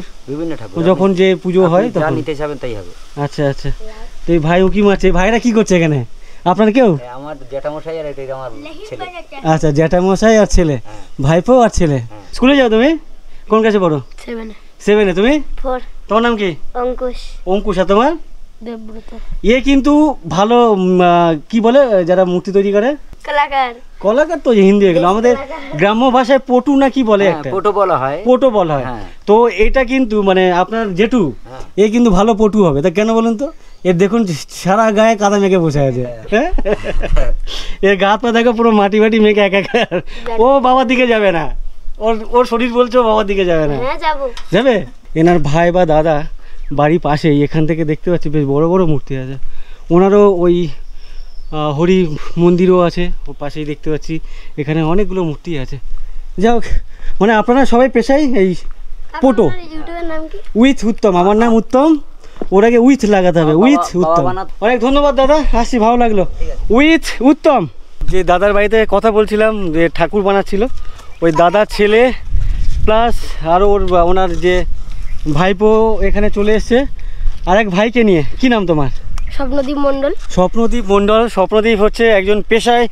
যখন যে পুজো হয় তখন নিতে যাবেন তাই হবে। আচ্ছা আচ্ছা। তো এই ভাই উকি মারছে, ভাইরা কি করছে এখানে? আপনার কেউ? আমার জ্যাঠামশাই আর এটা আমার ছেলে। আচ্ছা, জ্যাঠামশাই আর ছেলে, ভাইপো আর ছেলে। স্কুলে যাও তুমি? কোন ক্লাসে পড়ো? 7-এ। তুমি? 4। তোমার নাম কি? অঙ্কুশ। অঙ্কুশ। আর তোমার? দেবব্রত। কিন্তু ভালো কি বলে যারা মূর্তি তৈরি করে? কলাকার। কলাকার তো হিন্দি হয়ে গেল। আমাদের গ্রাম্য ভাষায় পটু না কি বলে একটা? পটু বলা হয়। পটু বলা হয়। তো এটা কিন্তু মানে আপনার জেঠু, এ কিন্তু ভালো পটু হবে। তা কেন বলুন তো? এর দেখুন সারা গায়ে কাদা মেখে বসে আছে, হ্যাঁ, এর গা পা দেখো পুরো মাটি মাটি মেখে একাকার। ও বাবার দিকে যাবে না, ওর শরীর বলছে বাবার দিকে যাবে না। যাবে। এনার ভাই বা দাদা বাড়ি পাশেই, এখান থেকে দেখতে পাচ্ছি বেশ বড় বড় মূর্তি আছে। ওনারও ওই হরি মন্দিরও আছে, ওর পাশেই দেখতে পাচ্ছি। এখানে অনেকগুলো মূর্তি আছে। যাই হোক, মানে আপনারা সবাই পেশাই এই পটো। উইথ উত্তম। আমার নাম উত্তম, ওর আগে উইথ লাগাতে হবে, উইথ উত্তম। অনেক ধন্যবাদ দাদা, আসছি, ভালো লাগলো। উইথ উত্তম। যে দাদার বাড়িতে কথা বলছিলাম, যে ঠাকুর বানাচ্ছিল, ওই দাদার ছেলে প্লাস আরও ওনার যে ভাইপো এখানে চলে এসছে আরেক ভাইকে নিয়ে। কি নাম তোমার? স্বপ্নদীপ মণ্ডল। স্বপ্নদীপ মণ্ডল। স্বপ্নদীপ হচ্ছে একজন পেশায়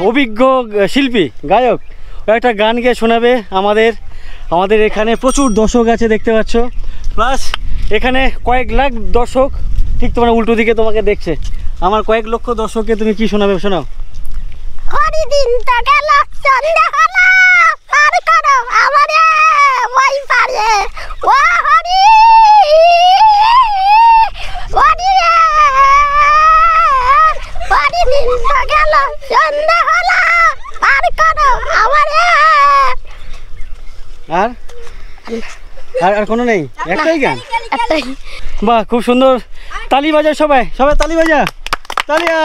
অভিজ্ঞ শিল্পী, গায়ক। ও একটা গান গেয়ে শোনাবে আমাদের এখানে প্রচুর দর্শক আছে দেখতে পাচ্ছ, প্লাস এখানে কয়েক লাখ দর্শক ঠিক তোমার উল্টো দিকে তোমাকে দেখছে। আমার কয়েক লক্ষ দর্শককে তুমি কি শোনাবে, শোনাও। হরি দিন তো গেল, সন্ধ্যা হলো, পার করো আমারে ওই পারে, ও হরি হরি রে, হরি দিন তো গেল, সন্ধ্যা হলো, পার করো আমারে। আর আর কোনো নেই? একটাই গান? বাহ, খুব সুন্দর। তালি বাজা সবাই, সবাই তালি বাজা, তালিয়া।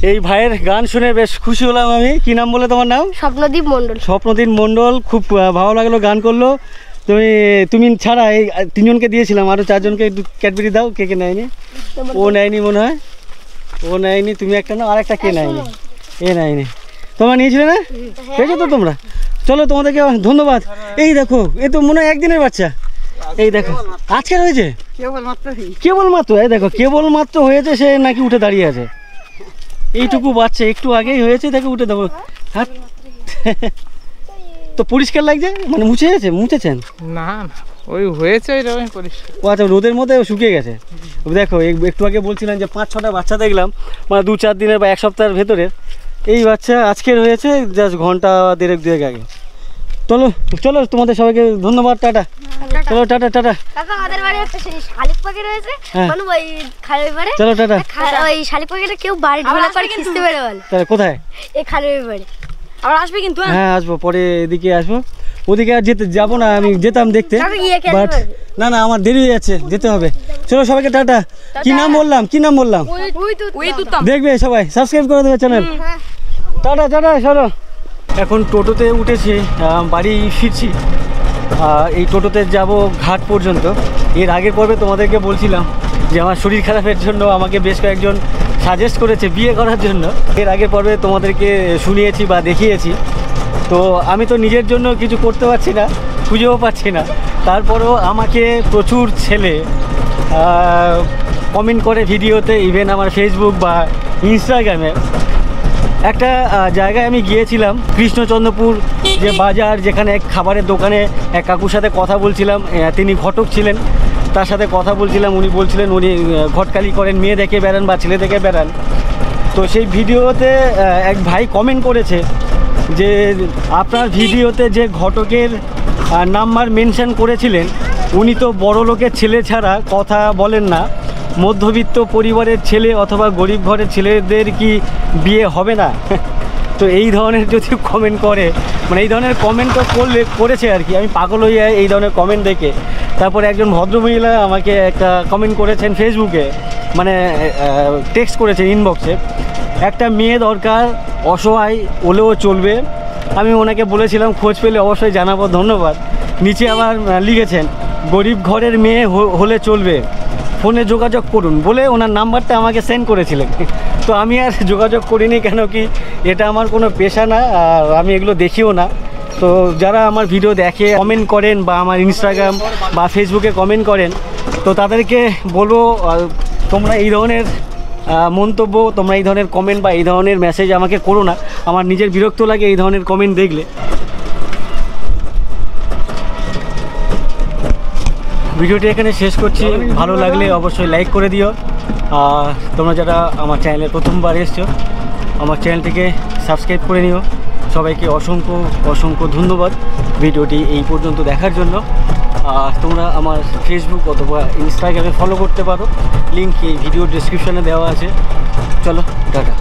এই ভাইয়ের গান শুনে বেশ খুশি হলাম আমি। কি নাম বলে তোমার নাম? স্বপ্নদীপ মণ্ডল। স্বপ্নদীপ মণ্ডল, খুব ভালো লাগলো, গান করলো। তুমি ছাড়া এই 3 জনকে দিয়েছিলাম, আরও 4 জনকে একটু ক্যাডবেরি দাও। কে নেয়নি? ও নেয়নি মনে হয়, ও নেয়নি। তুমি একটা নাও, আর একটা কে নেয়নি? এ নেয়নি। তোমরা নিয়েছিলে না? পেয়েছো তো তোমরা? চলো তোমাদেরকে ধন্যবাদ। এই দেখো, এ তো মনে হয় একদিনের বাচ্চা। এই দেখো আজকে হয়েছে কেবলমাত্র, এই দেখো কেবলমাত্র হয়েছে, সে নাকি উঠে দাঁড়িয়ে আছে। এইটুকু বাচ্চা একটু আগেই হয়েছে, তাকে উঠে দেবো। হ্যাঁ তো পরিষ্কার লাগছে, মানে মুছেছেন? না ওই হয়েছে ওইরকম পরিষ্কার। ও আচ্ছা, রোদের মধ্যে শুকিয়ে গেছে। দেখো একটু আগে বলছিলাম যে 5-6টা বাচ্চা দেখলাম, মানে 2-4 দিনের বা 1 সপ্তাহের ভেতরে। এই বাচ্চা আজকের হয়েছে জাস্ট ঘন্টা 1.5-2 আগে। চলো চলো, তোমাদের সবাইকে ধন্যবাদ, টাটা। চলো টাটা টাটা। কাকা আমাদের বাড়ি একটা শালিক পাখি রয়েছে, মানে ওই খালের পাড়ে। চলো টাটা। ওই শালিক পাখিটা কেউ বাড়ি ঢোলা করে খিস্তে পারে বলে। তাহলে কোথায়? এই খালের পাড়ে। আবার আসবে কিন্তু? হ্যাঁ আসবো, পরে এদিকে আসবো। ওদিকে আর যাবো না, আমি যেতাম দেখতে, বাট না আমার দেরি হয়ে যাচ্ছে, যেতে হবে। চলো সবাইকে টাটা। কি নাম বললাম? দেখবে সবাই, সাবস্ক্রাইব করে দেবে চ্যানেল। Tata tata. চলো এখন টোটোতে উঠেছি, বাড়ি ফিরছি। এই টোটোতে যাব ঘাট পর্যন্ত। এর আগের পর্বে তোমাদেরকে বলছিলাম যে আমার শরীর খারাপের জন্য আমাকে বেশ কয়েকজন সাজেস্ট করেছে বিয়ে করার জন্য। এর আগের পর্বে তোমাদেরকে শুনিয়েছি বা দেখিয়েছি। তো আমি তো নিজের জন্য কিছু করতে পারছি না, খুঁজেও পাচ্ছি না। তারপরেও আমাকে প্রচুর ছেলে কমেন্ট করে ভিডিওতে, ইভেন আমার ফেসবুক বা ইনস্টাগ্রামে। একটা জায়গায় আমি গিয়েছিলাম, কৃষ্ণচন্দ্রপুর যে বাজার, যেখানে এক খাবারের দোকানে এক কাকুর সাথে কথা বলছিলাম। তিনি ঘটক ছিলেন, তার সাথে কথা বলছিলাম। উনি বলছিলেন উনি ঘটকালি করেন, মেয়ে দেখে বেড়ান বা ছেলে দেখে বেড়ান। তো সেই ভিডিওতে এক ভাই কমেন্ট করেছে যে আপনার ভিডিওতে যে ঘটকের নাম্বার মেনশন করেছিলেন, উনি তো বড় লোকের ছেলে ছাড়া কথা বলেন না। মধ্যবিত্ত পরিবারের ছেলে অথবা গরিব ঘরের ছেলেদের কি বিয়ে হবে না? তো এই ধরনের যদি কমেন্ট করে, মানে এই ধরনের কমেন্ট তো করেছে আর কি। আমি পাগল হয়ে যাই এই ধরনের কমেন্ট দেখে। তারপরে একজন ভদ্রমহিলা আমাকে একটা কমেন্ট করেছেন ফেসবুকে, মানে টেক্সট করেছেন ইনবক্সে, একটা মেয়ে দরকার, অসহায় হলেও চলবে। আমি ওনাকে বলেছিলাম খোঁজ পেলে অবশ্যই জানাবো, ধন্যবাদ। নিচে আবার লিখেছেন গরিব ঘরের মেয়ে হলে চলবে, ফোনে যোগাযোগ করুন বলে ওনার নাম্বারটা আমাকে সেন্ড করেছিলেন। তো আমি আর যোগাযোগ করিনি, কেন কি এটা আমার কোনো পেশা না, আর আমি এগুলো দেখিও না। তো যারা আমার ভিডিও দেখে, কমেন্ট করেন বা আমার ইনস্টাগ্রাম বা ফেসবুকে কমেন্ট করেন, তো তাদেরকে বলবো তোমরা এই ধরনের মন্তব্য, তোমরা এই ধরনের কমেন্ট বা এই ধরনের মেসেজ আমাকে করো না। আমার নিজের বিরক্ত লাগে এই ধরনের কমেন্ট দেখলে। ভিডিওটি এখানে শেষ করছি। ভালো লাগলে অবশ্যই লাইক করে দিও। আর তোমরা যারা আমার চ্যানেলে প্রথমবার এসছো, আমার চ্যানেলটিকে সাবস্ক্রাইব করে নিও। সবাইকে অসংখ্য অসংখ্য ধন্যবাদ ভিডিওটি এই পর্যন্ত দেখার জন্য। আর তোমরা আমার ফেসবুক অথবা ইনস্টাগ্রামে ফলো করতে পারো, লিঙ্ক এই ভিডিও ডেসক্রিপশানে দেওয়া আছে। চলো টাটা।